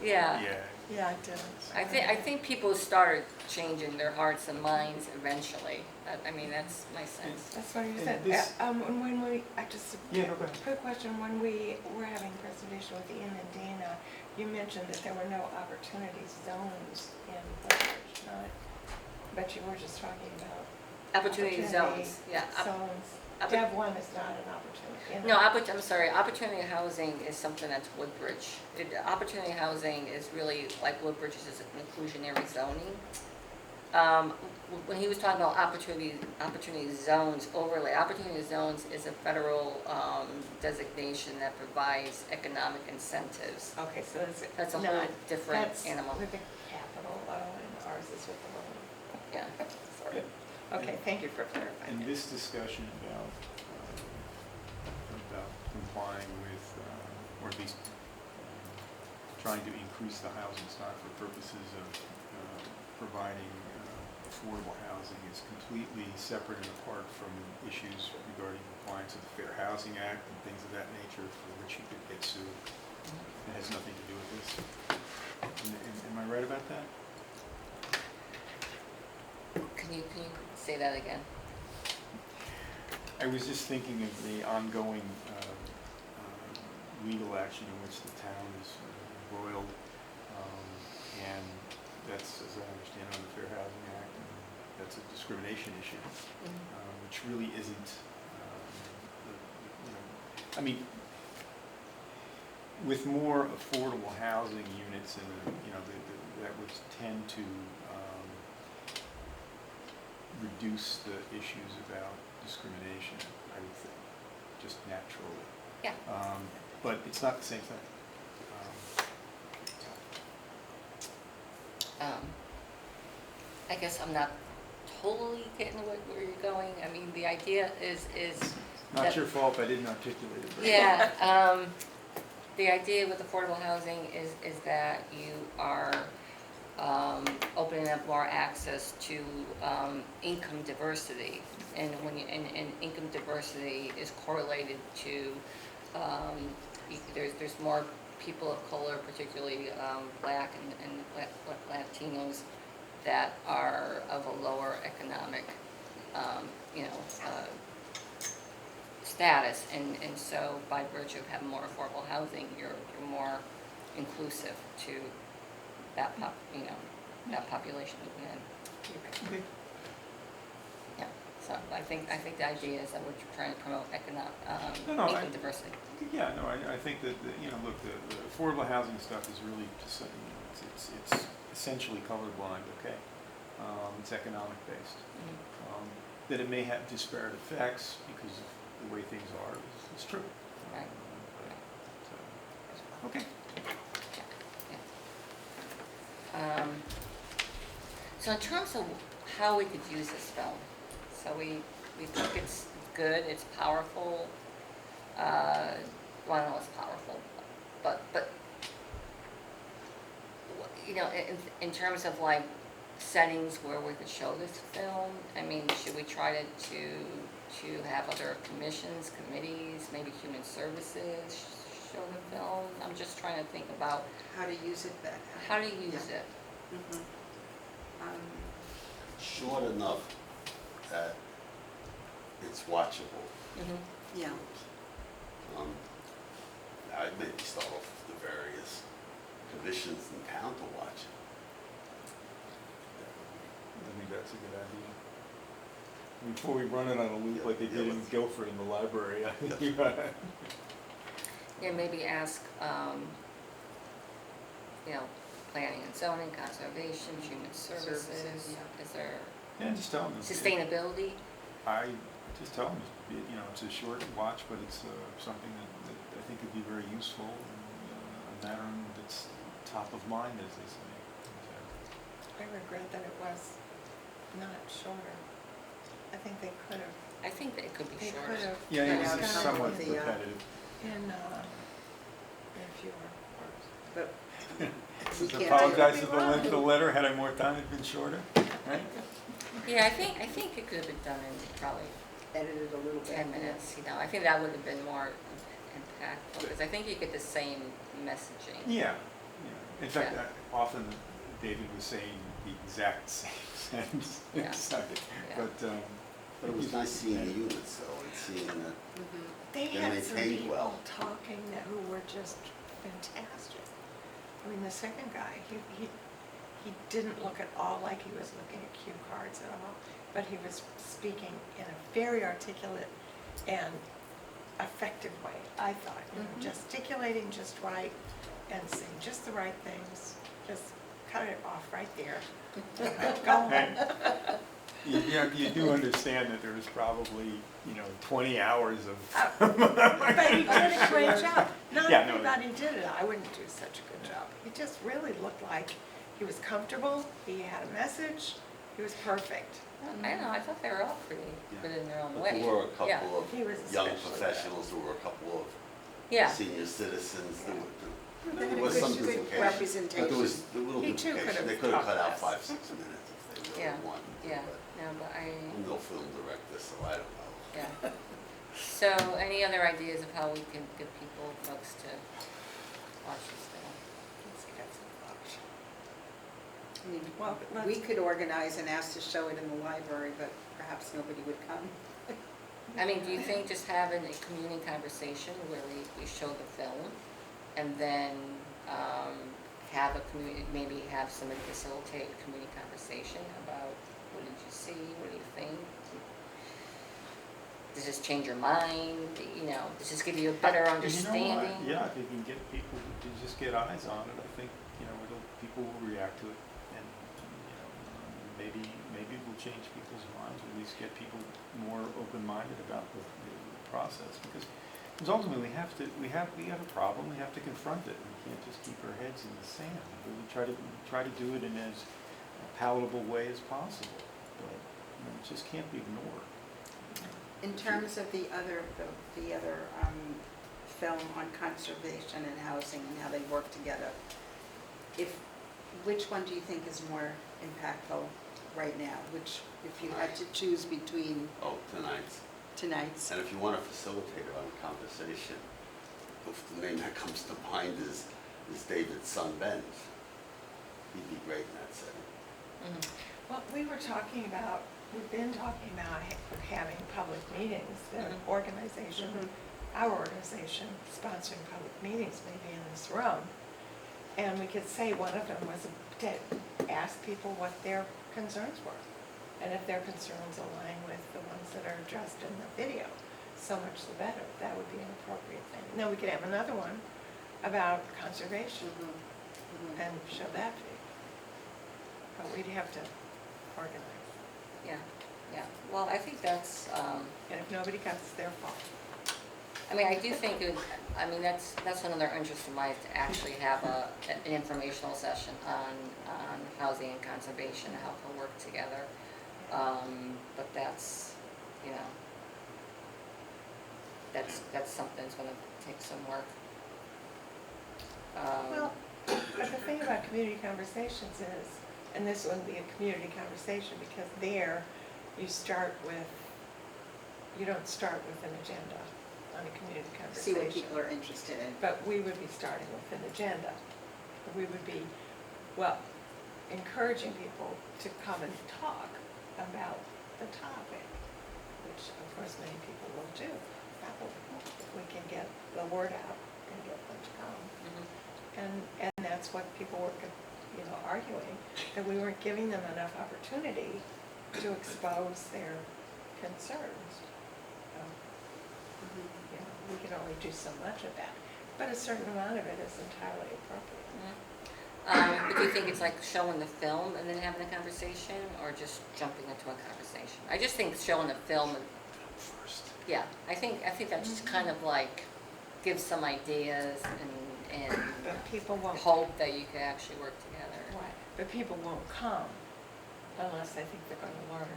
to. Yeah. Yeah, Yeah, it did. I think people started changing their hearts and minds eventually. I mean, that's my sense. That's what you And said. this- And when we, I just, Yeah, no, go ahead. quick question, when we were having presentation with Ian and Dana, you mentioned that there were no opportunity zones in Woodbridge, not, but you were just talking about. Opportunity zones, yeah. Zones. Oppor- Dev one is not an opportunity. No, I'm sorry, opportunity housing is something that's Woodbridge. Opportunity housing is really like Woodbridge's is an inclusionary zoning. When he was talking about opportunity zones overlay, opportunity zones is a federal designation that provides economic incentives. Okay, so That's a whole different animal. That's with the capital O and ours is with the little. Yeah. Sorry. Okay, thank you for clarifying. And this discussion about complying with, or at least trying to increase the housing stock for purposes of providing affordable housing is completely separate and apart from issues regarding compliance with the Fair Housing Act and things of that nature for which you could get sued. It has nothing to do with this. Am I right about that? Can you say that again? I was just thinking of the ongoing legal action in which the town is embroiled, and that's, as I understand, under the Fair Housing Act, and that's a discrimination issue, which really isn't, I mean, with more affordable housing units, and that would tend to reduce the issues about discrimination, I would think, just naturally. Yeah. But it's not the same thing. I guess I'm not totally getting where you're going. I mean, the idea is Not that- your fault, I didn't articulate it. Yeah, the idea with affordable housing is that you are opening up more access to income diversity, and and income diversity is correlated to there's more people of color, particularly Black and Latinos, that are of a lower economic status, and so by virtue of having more affordable housing, you're more inclusive to that that population moving in. Yeah, so I think the idea is that we're trying to promote income diversity. Yeah, no, I think that, look, the affordable housing stuff is really just, it's essentially colorblind, okay? It's economic based. That it may have disparate effects because of the way things are, is true. Right. Okay. So in terms of how we could use this film, so we think it's good, it's powerful. I don't know it's powerful, but in terms of like settings where we could show this film, I mean, should we try to have other commissions, committees, maybe human services show the film? I'm just trying to think about How to use it better. how to use it. Mhm. Short enough that it's watchable. Yeah. I'd maybe start off with the various commissions in town to watch it. I think that's a good idea. Before we run it on a loop like they did in Guilford in the library, I think you're right. Yeah, maybe ask, planning and zoning, conservation, human services, yeah. is there Yeah, just tell them. sustainability? I just tell them, it's a short watch, but it's something that I think could be very useful and a matter that's top of mind, as they say. I regret that it was not shorter. I think they could have. I think that it could be They shorter. could have. Yeah, Yeah, it's some somewhat of the, repetitive. In fewer words. But we Just can't apologize do for the length of the letter, had I more time, it'd been shorter, right? Yeah, I think it could have been done in probably edited a little bit. 10 minutes, I think that would have been more impactful, because I think you get the same messaging. Yeah, in fact, Yeah. often David was saying the exact same sentence. Yeah. Sorry. Yeah. But it was nice seeing the units though, and seeing that They they're had some maintained people well. talking that who were just fantastic. I mean, the second guy, he didn't look at all like he was looking at cue cards at all, but he was speaking in a very articulate and effective way, I thought. You know, gesticulating just right and saying just the right things, just cut it off right there. Go home. You do understand that there was probably, 20 hours of. But he did a great job. Not Yeah, no. everybody did it. I wouldn't do such a good job. He just really looked like he was comfortable, he had a message, he was perfect. I don't know, I thought they were all pretty good in their own But way. there were a Yeah. couple He was of young especially professionals, there were a couple of Yeah. senior citizens, there They had there a was good- some good duplication. representation. But there was a little He too duplication, could've they could have cut talked out less. 5-6 minutes if they Yeah. really wanted to. Yeah, but no, but I'm no film director, so I don't know. yeah. So any other ideas of how we can get folks to watch this film? Let's get some thoughts. I mean, Well, but we let's- could organize and ask to show it in the library, but perhaps nobody would come. I mean, do you think just having a community conversation where we show the film and then have a community, maybe have somebody facilitate a community conversation about what did you see, what do you think? Does this change your mind? Does this give you a better understanding? Yeah, if you can get people to just get eyes on it, I think, people will react to it. And, maybe it will change people's minds, or at least get people more open-minded about the process. Because ultimately, we have a problem, we have to confront it. We can't just keep our heads in the sand. But we try to do it in as palatable way as possible. But it just can't be ignored. In terms of the other film on conservation and housing and how they work together, which one do you think is more impactful right now? Which, if you had to choose between Oh, tonight's? and if you want to facilitate it on a conversation, the name that comes to mind is David's son, Ben. He'd be great in that setting. Well, we've been talking about having public meetings, that organization, our organization sponsoring public meetings maybe in this room. And we could say one of them was to ask people what their concerns were. And if their concerns align with the ones that are addressed in the video, so much the better. That would be an appropriate thing. Then we could have another one about conservation and show that to you. But we'd have to organize. Yeah. Well, I think that's, And if nobody comes, it's their fault. I mean, I do think, that's another interest of mine, to actually have an informational session on housing and conservation, how to work together. But that's, that's something that's gonna take some work. Well, but the thing about community conversations is, and this wouldn't be a community conversation, because there you don't start with an agenda on a community See conversation. what people are interested in. But we would be starting with an agenda. We would be, encouraging people to come and talk about the topic, which of course many people will do. If we can get the word out and get them to come. And that's what people were, arguing, that we weren't giving them enough opportunity to expose their concerns. We can only do so much of that, but a certain amount of it is entirely appropriate. But do you think it's like showing the film and then having a conversation, or just jumping into a conversation? I just think showing the film, yeah, I think that just kind of like gives some ideas and But people won't. hope that you could actually work together. Right, but people won't come unless they think they're going to learn,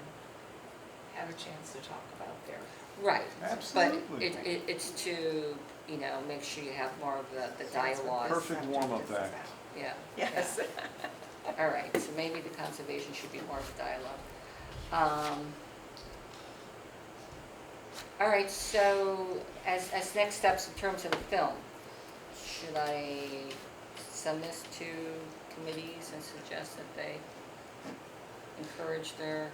have a chance to talk about their. Right, Absolutely. but it's to, make sure you have more of the dialogue. Perfect warm-up act. Yeah. Yes. All right, so maybe the conservation should be more of a dialogue. All right, so as next steps in terms of the film, should I send this to committees and suggest that they encourage their,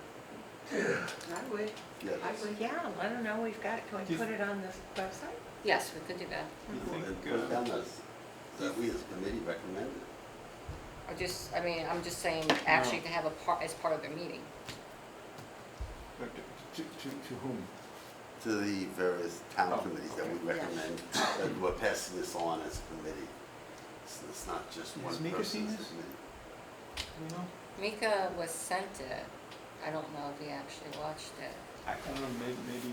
I would. Yeah. I would. Yeah, let them know we've got it. Can we put it on the website? yes, we could do that. And put it down that we as a committee recommend it. Or just, I mean, I'm just saying, actually to have a part, as part of their meeting. But to whom? To the various town committees that we Yeah. recommend, that we're passing this on as a committee. So it's not just one Has Mika seen person's this? committee. You know? Mika was sent it. I don't know if he actually watched it. I don't know, maybe,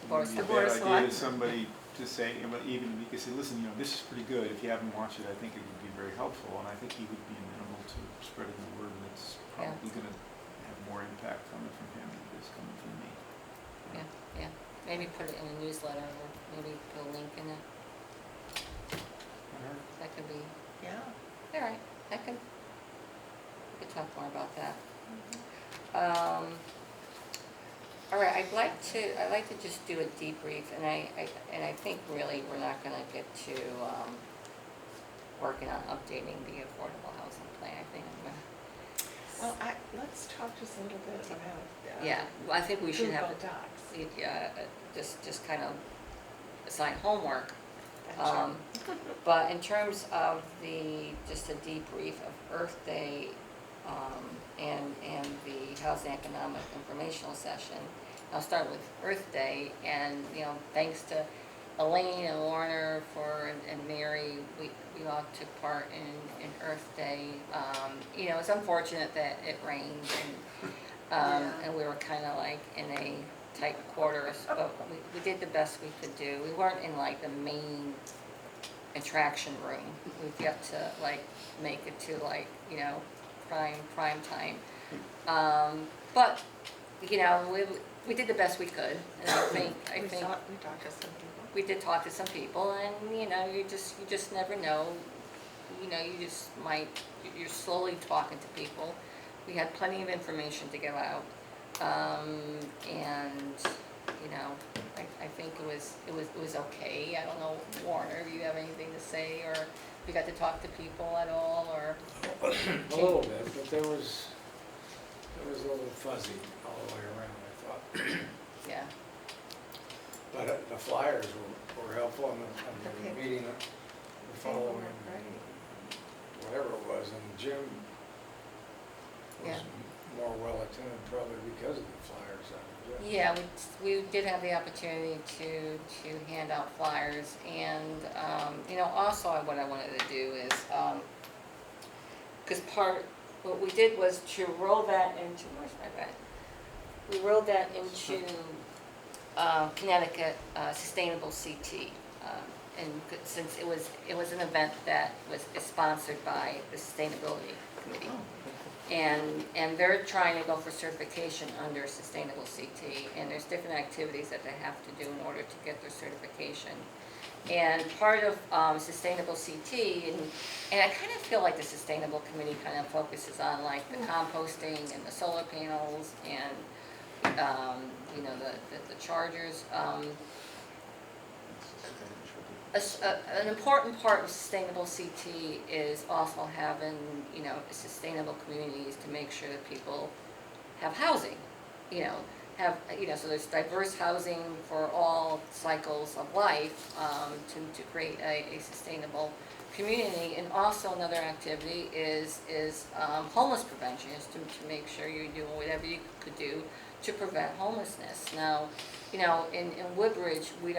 Board of maybe a Board of bad idea Selectmen. to somebody to say, even Mika say, listen, you know, this is pretty good. If you haven't watched it, I think it would be very helpful. And I think he would be amenable to spreading the word, and it's Yeah. probably gonna have more impact coming from him than it is coming from me. Yeah, yeah. Maybe put it in a newsletter or maybe put a link in it. That could be, Yeah. all right, that could, we could talk more about that. All right, I'd like to just do a debrief, and I think really we're not gonna get to, working on updating the affordable housing plan. I think I'm gonna, Well, let's talk just a little bit about. yeah, well, I think we should have, Google Docs. yeah, just kind of assign homework. Gotcha. But in terms of just a debrief of Earth Day, and the Housing Economic Informational Session, I'll start with Earth Day, and, you know, thanks to Elaine and Warner and Mary, we all took part in Earth Day. You know, it's unfortunate that it rained, and we were kind of like in a tight quarters, but we did the best we could do. We weren't in like the main attraction room. We've got to like make it to like, you know, prime time. But, you know, we did the best we could, and I think We talked to some people. we did talk to some people, and you know, you just never know. You know, you're slowly talking to people. We had plenty of information to give out, and you know, I think it was okay. I don't know, Warner, if you have anything to say, or if you got to talk to people at all, or a little bit, but it was a little fuzzy all the way around, I thought. yeah. But the flyers were helpful, and the meeting, the following, whatever it was, and Jim was more well attended probably because of the flyers. I would guess. Yeah, we did have the opportunity to hand out flyers, and you know, also what I wanted to do is, because what we did was to roll that into, where's my pen? We rolled that into Connecticut Sustainable CT, and since it was an event that was sponsored by the Sustainability Committee. And they're trying to go for certification under Sustainable CT, and there's different activities that they have to do in order to get their certification. And part of Sustainable CT, and I kind of feel like the Sustainable Committee kind of focuses on like the composting and the solar panels and you know, the chargers. An important part of Sustainable CT is also having, you know, sustainable communities to make sure that people have housing, you know, so there's diverse housing for all cycles of life, to create a sustainable community. And also another activity is homeless prevention, is to make sure you're doing whatever you could do to prevent homelessness. Now, you know, in Woodbridge, we're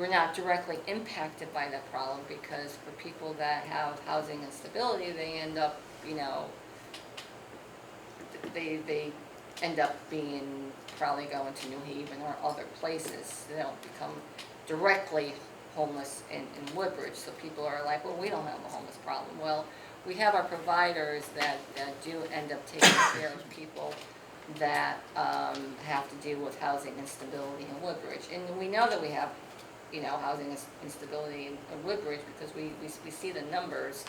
not directly impacted by that problem, because for people that have housing instability, they end up, you know, they end up being, probably going to New Haven or other places. They don't become directly homeless in Woodbridge. So people are like, well, we don't have a homeless problem. Well, we have our providers that do end up taking care of people that have to deal with housing instability in Woodbridge. And we know that we have, you know, housing instability in Woodbridge, because we see the numbers.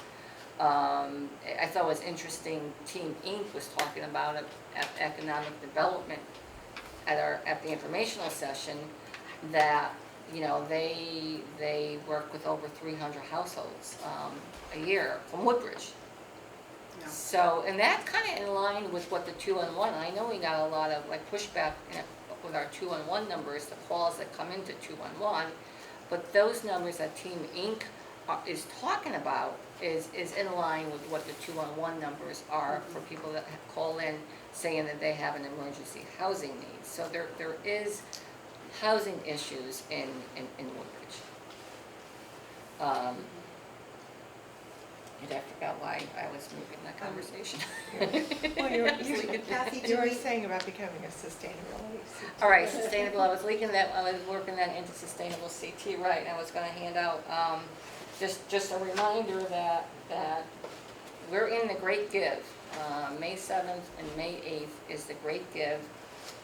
I thought it was interesting, Team Inc. was talking about it at economic development at the informational session, that, you know, they work with over 300 households a year from Woodbridge, Yeah. So, and that kind of in line with what the 211, I know we got a lot of like pushback with our 211 numbers, the calls that come into 211, but those numbers that Team Inc. Is talking about is in line with what the 211 numbers are for people that call in saying that they have an emergency housing need. So there is housing issues in Woodbridge. And I forgot why I was moving that conversation. Well, Kathy, you were saying about becoming a sustainability. All right, sustainable, I was working that into sustainable CT, right, and I was gonna hand out, just a reminder that we're in the Great Give. May 7th and May 8th is the Great Give,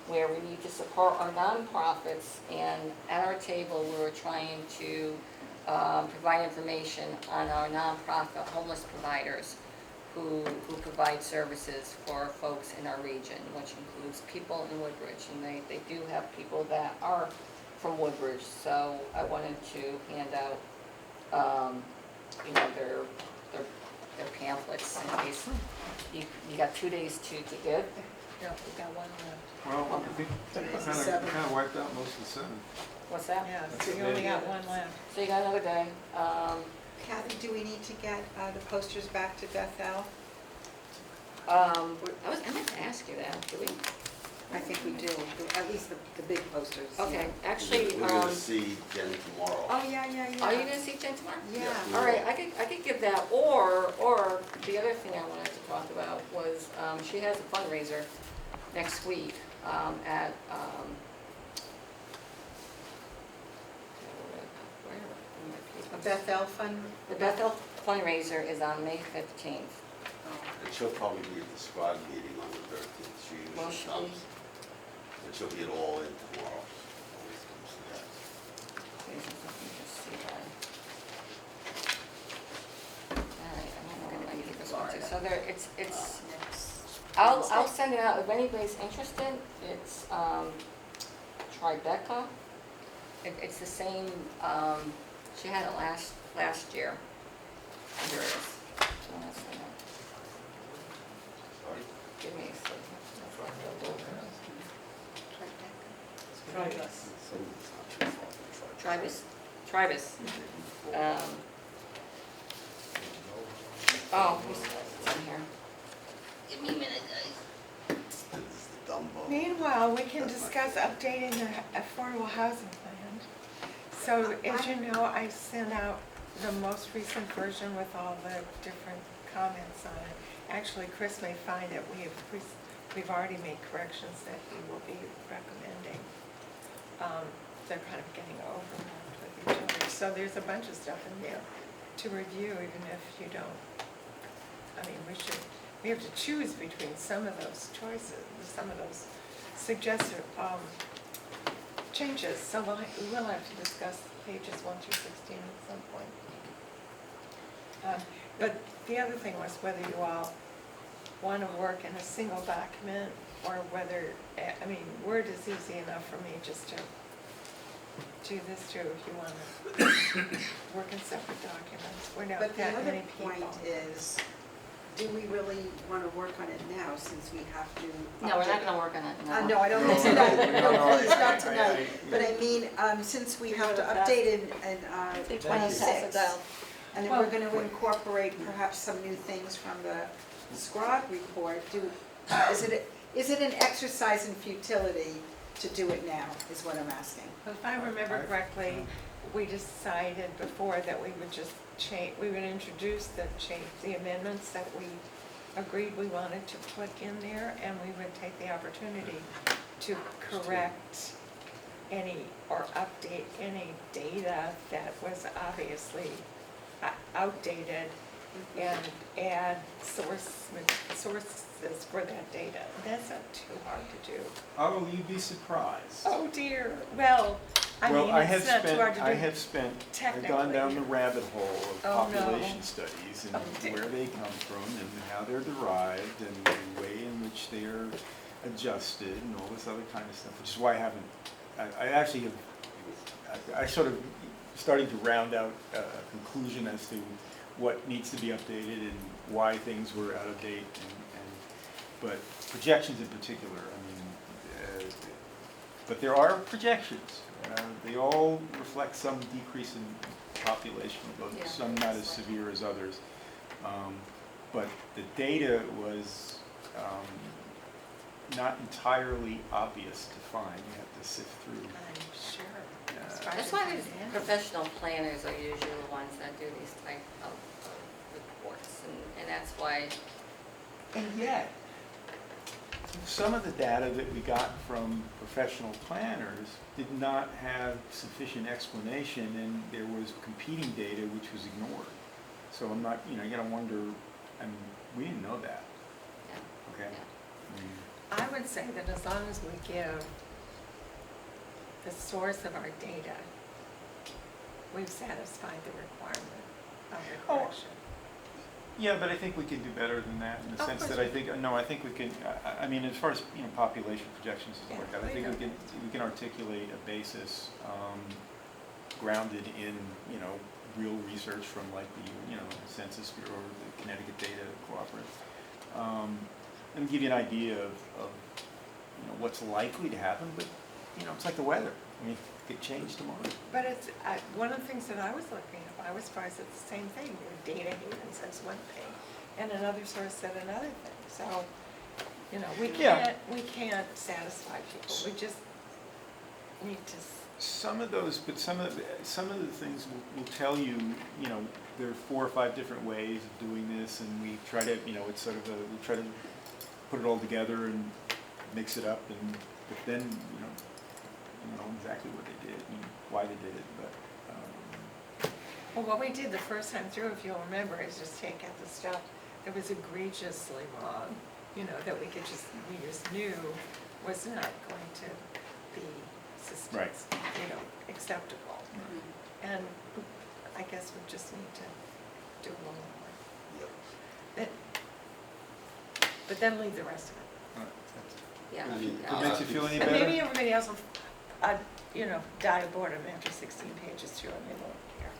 where we need to support our nonprofits, and at our table, we're trying to provide information on our nonprofit homeless providers who provide services for folks in our region, which includes people in Woodbridge, and they do have people that are from Woodbridge, so I wanted to hand out, you know, their pamphlets in case you got 2 days to give. No, we got one left. Well, I think kind of wiped out most of the 7. What's that? Yeah, That's so you it. only got one left. So you got another day. Kathy, do we need to get the posters back to Bethel? I meant to ask you that, do we? I think we do, at least the big posters. Okay, actually, We're gonna see Jen tomorrow. Oh, yeah. are you gonna see Jen tomorrow? Yeah. All right, I could give that, or the other thing I wanted to talk about was, she has a fundraiser next week, at, A Bethel fund? the Bethel fundraiser is on May 15th. And she'll probably be at the squad meeting on the 13th. She Will usually she? comes. And she'll be at all in tomorrow. Always comes to that. Let me just see that. All right, I'm gonna keep this one too. So there, it's, I'll send it out, if anybody's interested, it's, Tribeca. It's the same, she had it last year. Here it is. So I'm gonna send it. Give me a second. Tribus. Oh, it's in here. Give me a minute, guys. This is the Dumbo. Meanwhile, we can discuss updating the affordable housing plan. So as you know, I sent out the most recent version with all the different comments on it. Actually, Chris may find that we've already made corrections that he will be recommending. They're kind of getting overlapped with each other. So there's a bunch of stuff in there to review, even if you don't. I mean, we have to choose between some of those choices, some of those suggested changes. So we will have to discuss pages 1 through 16 at some point. But the other thing was whether you all want to work in a single document or whether, I mean, Word is easy enough for me just to do this too if you want to work in separate documents. We're not But the that other many people. point is, do we really want to work on it now since we have to? No, we're not gonna work on it now. No, I don't mean tonight, no, please, not tonight. But I mean, since we have to update in 26, and then we're going to incorporate perhaps some new things from the Scrod report, is it an exercise in futility to do it now, is what I'm asking? If I remember correctly, we decided before that we would just we would introduce the amendments that we agreed we wanted to put in there, and we would take the opportunity to correct any or update any data that was obviously outdated and add sources for that data. That's not too hard to do. Oh, you'd be surprised. Oh dear. Well, I mean, it's not too hard to do. I've gone down the rabbit hole of Oh, no. population studies and where they come from and how they're derived and the way in which they're adjusted and all this other kind of stuff, which is why I sort of starting to round out a conclusion as to what needs to be updated and why things were out of date, but projections in particular, I mean, but there are projections. They all reflect some decrease in population, but Yeah. some not as severe as others. But the data was not entirely obvious to find. You have to sift through. I'm sure. That's why these professional planners are usually the ones that do these type of reports, and that's why. And yet, some of the data that we got from professional planners did not have sufficient explanation, and there was competing data which was ignored. So I'm not, you gotta wonder, I mean, we didn't know that. Okay? I would say that as long as we give the source of our data, we've satisfied the requirement of the correction. Yeah, but I think we can do better than that in the sense that I think we can, I mean, as far as, population projections and like that, I think we can articulate a basis grounded in, real research from like the, Census Bureau or the Connecticut Data Cooperative. And give you an idea of what's likely to happen, but, it's like the weather. I mean, it could change tomorrow. But it's, one of the things that I was looking at, I was surprised it's the same thing. Your data even says one thing, and another source said another thing. So, we can't satisfy people. We just need to. Some of those, but some of the things will tell you, there are 4 or 5 different ways of doing this, and we try to, it's sort of we try to put it all together and mix it up, but then, you know exactly what they did and why they did it, but. Well, what we did the first time through, if you'll remember, is just take out the stuff that was egregiously wrong, that we just knew was not going to be acceptable. And I guess we just need to do a little more. But then leave the rest of it. Yeah. It makes you feel any And better? maybe everybody else will, die of boredom after 16 pages through and they won't care.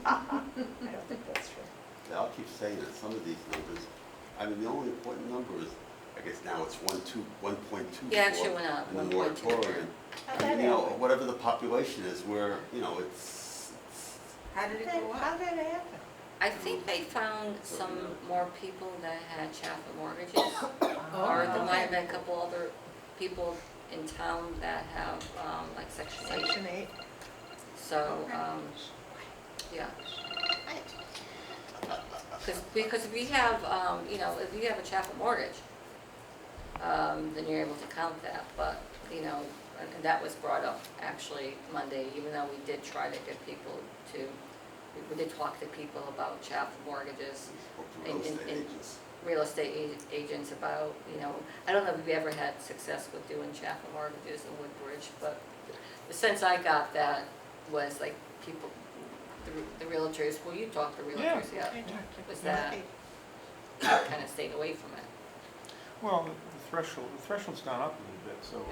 I don't think that's true. Yeah, I'll keep saying that some of these numbers, I mean, the only important number is, I guess now it's 1.24. Yeah, actually went up, In the 1.2. moratorium. I mean, whatever the population is, where, it's. How did it go up? How did it happen? I think they found some more people that had chattel mortgages, or there might have been a couple other people in town that have, like Section 8. Section 8. So, yeah. Because if you have, if you have a chattel mortgage, then you're able to count that, but, and that was brought up actually Monday, even though we did try to get people to, we did talk to people about chattel mortgages. Real estate agents about, I don't know if we ever had success with doing chattel mortgages in Woodbridge, but the sense I got that was like people, the realtors, well, you talked to realtors, yeah, was that kind of stayed away from it. Well, the threshold's gone up a little bit, so,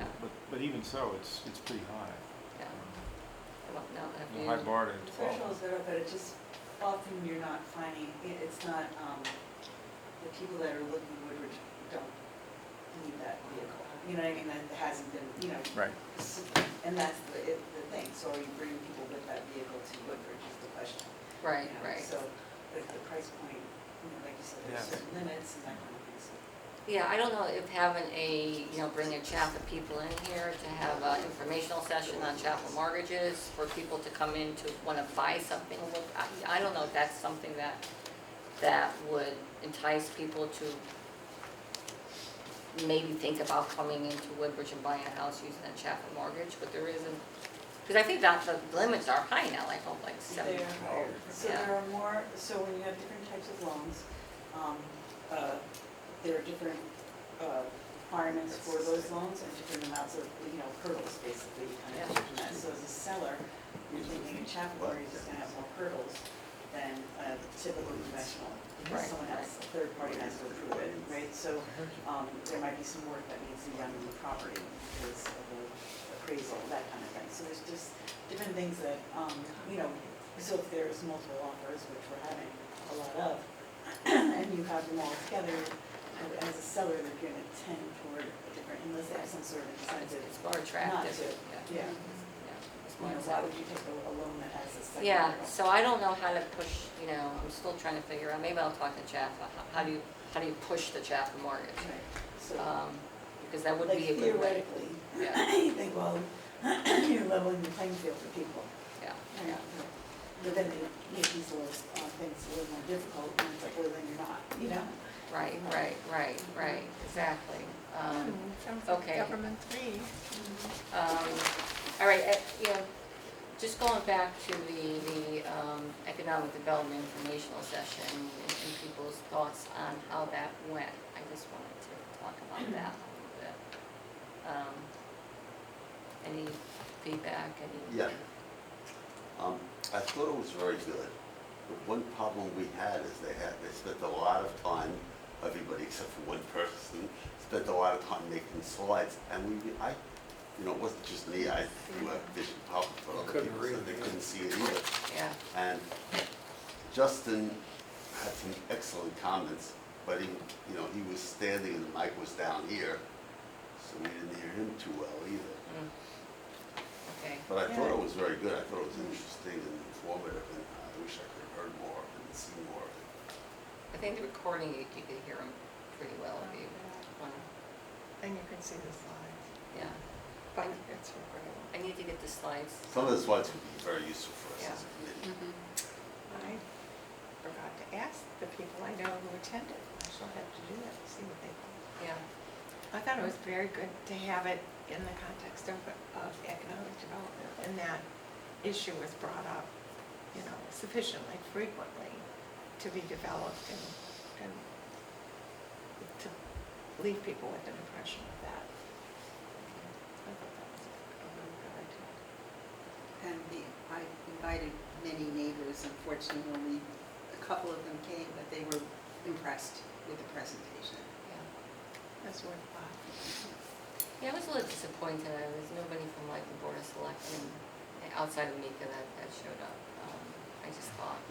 but even so, it's pretty high. Yeah. Well, no, have The you? high bar to The 12. thresholds are up, but it just, often you're not finding, it's not, the people that are looking at Woodbridge don't need that vehicle. You know what I mean? That hasn't been, Right. And that's the thing. So are you bringing people with that vehicle to Woodbridge is the question. Right, right. So the price point, like you said, there's certain limits and that kind of thing. So. Yeah, I don't know if having bring a chapter of people in here to have an informational session on chapel mortgages for people to come in to want to buy something. I don't know if that's something that would entice people to maybe think about coming into Woodbridge and buying a house using a chapel mortgage, but there isn't. Because I think that the limits are high now, like 7. They are higher. So there are more, so when you have different types of loans, there are different requirements for those loans and different amounts of, hurdles basically, kind of from that. So as a seller, you're thinking a chapel mortgage is gonna have more hurdles than a typical conventional. Because someone else, a third party has to approve it, right? So, there might be some work that needs to be done on the property because of the appraisal, that kind of thing. So there's just different things that, so if there's multiple offers, which we're having a lot of, and you have them all together, as a seller, they're gonna tend toward a different, unless they have some sort of incentive. It's more not attractive. to. Yeah. It's You more know, why would you take a loan that has a second? Yeah, so I don't know how to push, I'm still trying to figure out, maybe I'll talk to Chafa, how do you push the Chafa mortgage? Right, so. Because that would Like be a good way. theoretically, Yeah. you think, well, you're leveling the playing field for people. Yeah. And, but then they make these little things a little more difficult, and it's like, well, then you're not, you know? Right, exactly. Sounds like Okay. government three. All right, just going back to the economic development informational session and people's thoughts on how that went. I just wanted to talk about that a little bit. Any feedback, Yeah. I thought it was very good. But one problem we had is they spent a lot of time, everybody except for one person, spent a lot of time making slides. And it wasn't just me, I threw a vision problem for other Couldn't people, read so it they either. couldn't see it either. Yeah. And Justin had some excellent comments, but he was standing and the mic was down here, so we didn't hear him too well either. Okay. But I thought it was very good. I thought it was interesting and informative, and I wish I could have heard more of it and seen more of it. I think the recording, you could hear them pretty well if you want to. And you can see the slides, Yeah. but it's recorded. I need to get the slides. Some of the slides would be very useful for us Yeah. as a committee. I forgot to ask the people I know who attended. I shall have to do that, to see what they thought. Yeah. I thought it was very good to have it in the context of economic development, and that issue was brought up, sufficiently frequently to be developed and to leave people with an impression of that. I thought that was a really good idea. And I invited many neighbors, unfortunately, only a couple of them came, but they were impressed with the presentation. That's worthwhile. Yeah, I was a little disappointed. There was nobody from like the Board of Selectmen outside of Mika that showed up. I just thought,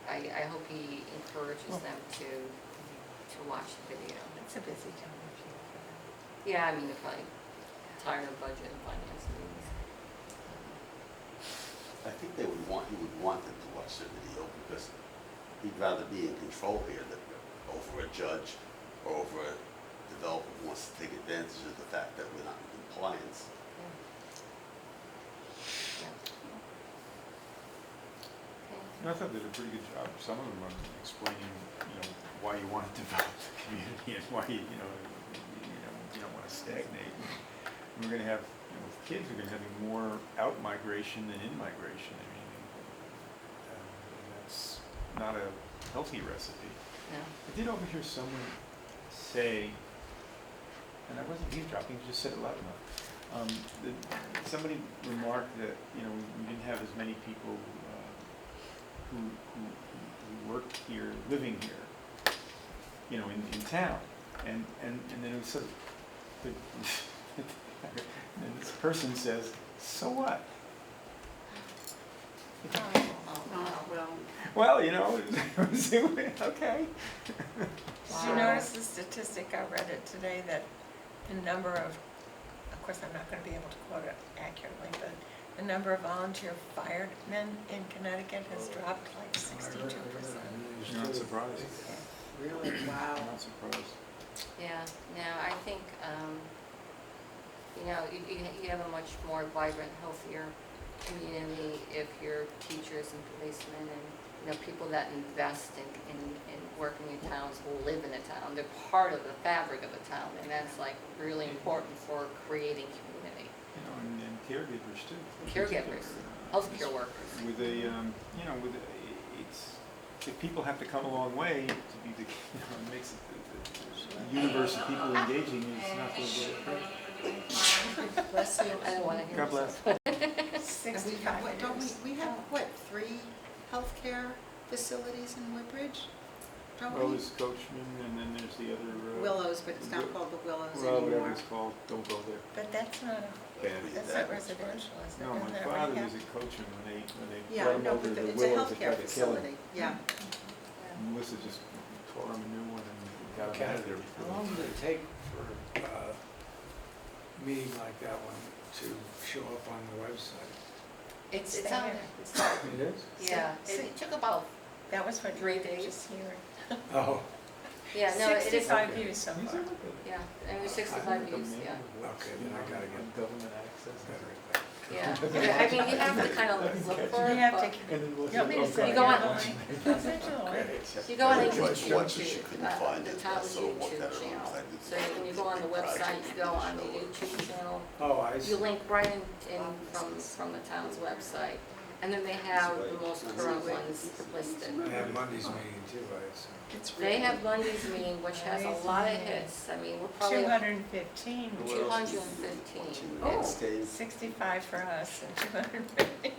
I hope he encourages them to watch the video. It's a busy time of year for them. Yeah, I mean, they're probably tired of budget and finance meetings. I think he would want them to watch the video because he'd rather be in control here than over a judge or over a developer who wants to take advantage of the fact that we're not in compliance. And I thought they did a pretty good job, some of them, on explaining, why you want to develop the community and why you don't want to stagnate. And we're going to have, with kids, we're going to have more out migration than in migration. I mean, and that's not a healthy recipe. No. I did overhear someone say, and I wasn't eavesdropping, just said it loud enough. Somebody remarked that we didn't have as many people who worked here, living here, in town, and then it was sort of, and this person says, so what? Well, okay. Did you notice the statistic, I read it today, that the number of course I'm not going to be able to quote it accurately, but the number of volunteer firemen in Connecticut has dropped like 62%. You're not surprised. Really? Wow. I'm not surprised. Yeah, no, I think, you have a much more vibrant, healthier community if your teachers and policemen and, people that invest in working in towns will live in a town. They're part of the fabric of a town, and that's like really important for creating community. And caregivers too. Caregivers, healthcare workers. With if people have to come a long way to be it makes the universe of people engaging is not going to get it. Bless you. I don't want to hear God bless. 65 We have, 3 healthcare facilities in Woodbridge? Don't Well, we? there's Coachman, and then there's the other... Willows, but it's not called the Willows well, anymore. whatever it's called, don't go there. But that's not residential, is it? No, my Isn't that father rehab? was at Coachman when they Yeah, brought him no, over but to the it's a Willows to healthcare try to kill him. facility, yeah. Melissa just tore him a new one and got him Okay. out of there. How long did it take for a meeting like that one to show up on the website? It's It's there. on- It's there. It is? Yeah, it took about, That was for 3 days. Just here. Oh, yeah, no, it is. 65 okay. views so These far. are good. Yeah, and it was 65 I views, recommend yeah. the website, Okay, then I gotta get government access. better at that. Yeah, I mean, you have to kind of look for You it, have to, but And then we'll you want me to say, send You you go the on- link? I'll send you the link. you go on the Yeah, once YouTube, she couldn't find the it, town's so I walked YouTube out of the channel. website. So when you go on the website, you go on the YouTube channel, Oh, I see. you link right in from the town's website. And then they have the most current ones listed. They have Monday's meeting too, I assume. They have Lundy's meeting, which has a lot of hits. I mean, we're probably 215. 215. Oh, Stays. 65 for us and 250.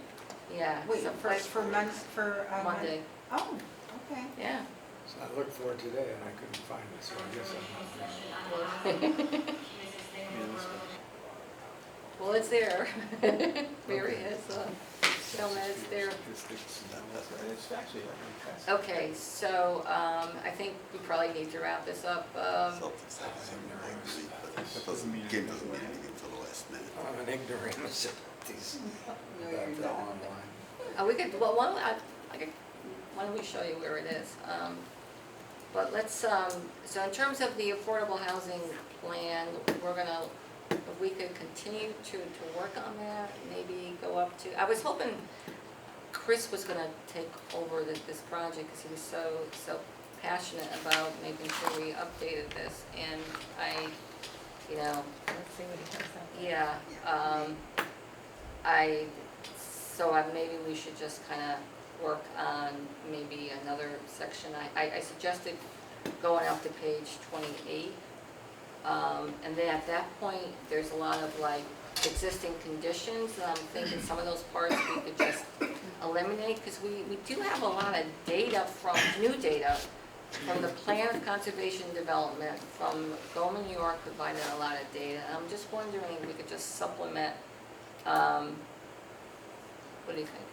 Yeah. Wait, so for months, for, Monday. Oh, okay. Yeah. So I looked for it today and I couldn't find it, so I guess I'm not missing. Well, it's there. Mary has shown that it's there. Statistics, it's actually, I mean, Okay, so I think we probably need to wrap this up. Celtics have something like me, but it doesn't mean, game doesn't mean anything until the last minute. I'm an ignoramus of these, No, about you're that not. online. We could, well, why don't we show you where it is? But let's, so in terms of the affordable housing plan, we're gonna, if we could continue to work on that, maybe go up to, I was hoping Chris was gonna take over this project, because he was so passionate about making sure we updated this, and I, you know, Let's see what he comes up with. yeah, maybe we should just kind of work on maybe another section. I suggested going up to page 28. And then at that point, there's a lot of like existing conditions, and I'm thinking some of those parts we could just eliminate, because we do have a lot of data new data from the Plan of Conservation Development, from Goma, New York, provided a lot of data. And I'm just wondering if we could just supplement, what do you think?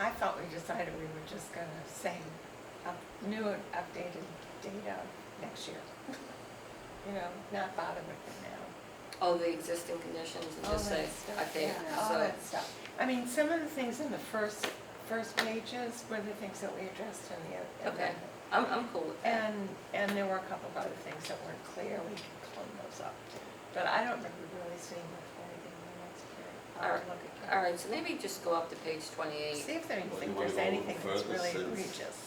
I thought we decided we were just gonna say new and updated data next year. You know, not bother with it now. Oh, the existing conditions, and All just say, that stuff, okay, yeah, all so, that stuff. I mean, some of the things in the first pages were the things that we addressed in the. okay, I'm cool with that. And there were a couple of other things that weren't clear, we could clean those up too. But I don't remember really seeing much more anything in the next period. I'll have to look again. All right, so maybe just go up to page 28. See if there, Well, think you wanna there's go a anything little that's further really since- egregious.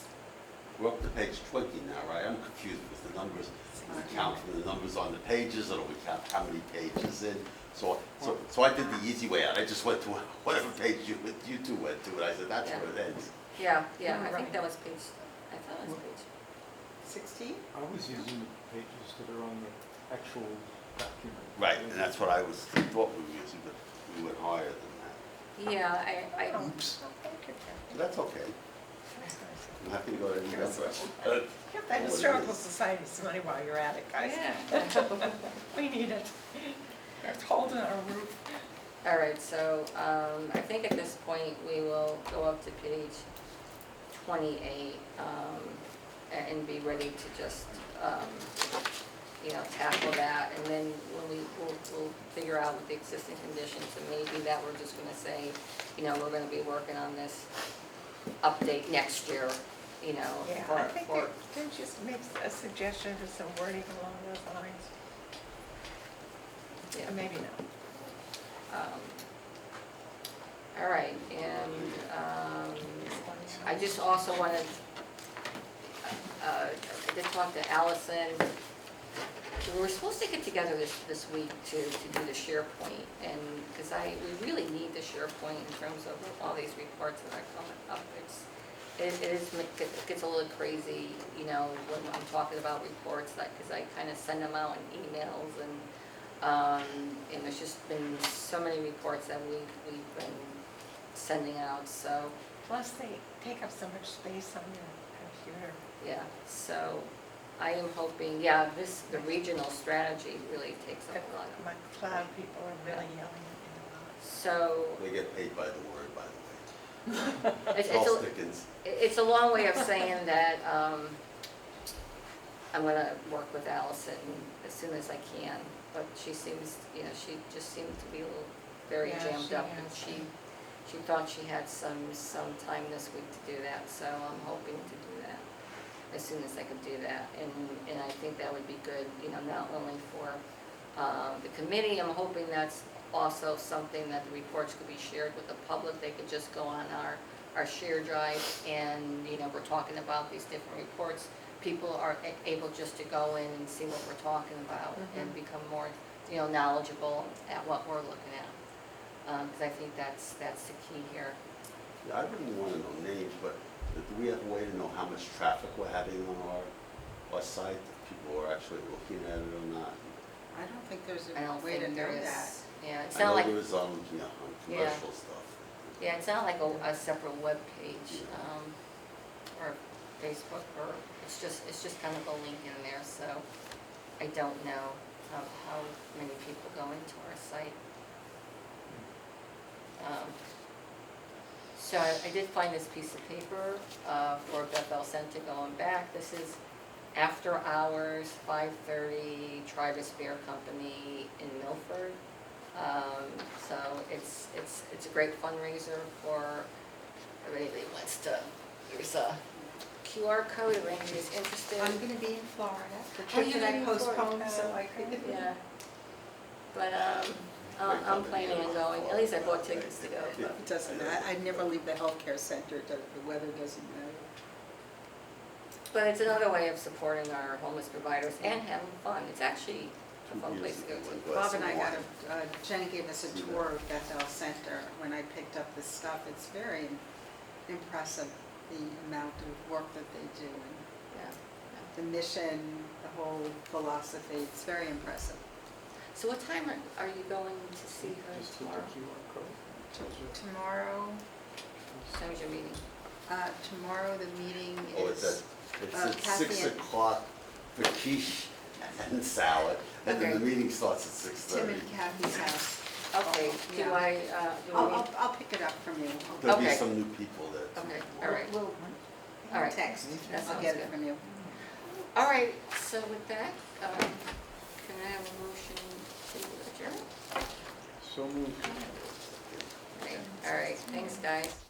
We're up to page 20 now, right? I'm confused with the numbers. We count from the numbers on the pages, or do we count how many pages in? So I did the easy way out. I just went to whatever page you two went to, and I said, that's where it ends. Yeah, I Right. think that was page, I thought it was page. 16? I was using the pages that are on the actual document. Right, and that's what I thought we were using, but we went higher than that. Yeah, I, Oops. Oh, thank you, Kathy. That's okay. I'm happy to go to any other. Get that historical society's money while you're at it, guys. yeah. We need it. It's holding our roof. All right, so I think at this point, we will go up to page 28 and be ready to just, tackle that. And then when we'll figure out with the existing conditions, and maybe that we're just gonna say, we're gonna be working on this update next year, Yeah, for, I think for, didn't you just make a suggestion for some wording along those lines? yeah. Or maybe not. All right, and I just also wanted, I did talk to Allison. We were supposed to get together this week to do the SharePoint, and, because we really need the SharePoint in terms of all these reports that are coming up. It gets a little crazy, when I'm talking about reports, because I kind of send them out in emails, and there's just been so many reports that we've been sending out, so, Plus, they take up so much space on your computer. yeah, so I am hoping, the regional strategy really takes up a lot of. My cloud people are really yelling at me a lot. So, They get paid by the word, by the way. Charles Dickens. It's a long way of saying that, I'm gonna work with Allison as soon as I can, but she seems, she just seemed to be a little very Yeah, jammed she up, has. and she thought she had some time this week to do that, so I'm hoping to do that as soon as I could do that, and I think that would be good, not only for the committee. I'm hoping that's also something that the reports could be shared with the public. They could just go on our share drive, and we're talking about these different reports. People are able just to go in and see what we're talking about and become more knowledgeable at what we're looking at, because I think that's the key here. Yeah, I wouldn't want to know names, but do we have a way to know how much traffic we're having on our site? If people are actually looking at it or not? I don't think there's I don't a way to think know there is. that. Yeah, it's I not know like, there was on commercial stuff. yeah, it's not like a separate web page, or Facebook, or it's just kind of a link in there, so I don't know how many people go into our site. So I did find this piece of paper for Bethel Center going back. This is after hours, 5:30, Tribus Beer Company in Milford. So it's a great fundraiser for everybody that wants to. There's a QR code if anybody's interested. I'm gonna be in Florida. The Oh, trip you're that I gonna be in Florida. postponed, so I could. Yeah. But I'm planning on going. At least I bought tickets to go. But. It doesn't matter. I never leave the healthcare center. The weather doesn't matter. But it's another way of supporting our homeless providers and having fun. It's actually a fun place to go to. Bob and I got Jenny gave us a tour of Bethel Center when I picked up this stuff. It's very impressive, the amount of work that they do, and the mission, the whole philosophy. It's very impressive. So what time are you going to see her tomorrow? Tomorrow, What time is your meeting? tomorrow the meeting Oh, it's is. at Kathy 6 and- o'clock for quiche and salad, and then Okay. the meeting starts at 6:30. Tim and Kathy's house. Okay, do Yeah. I, I'll pick it up from you. There'll be Okay. some new people there too. Okay, all right. We'll All right. text. That I'll sounds get it good. from you. All right, so with that, can I have a motion to adjourn? So moved. Okay, all right, thanks, guys.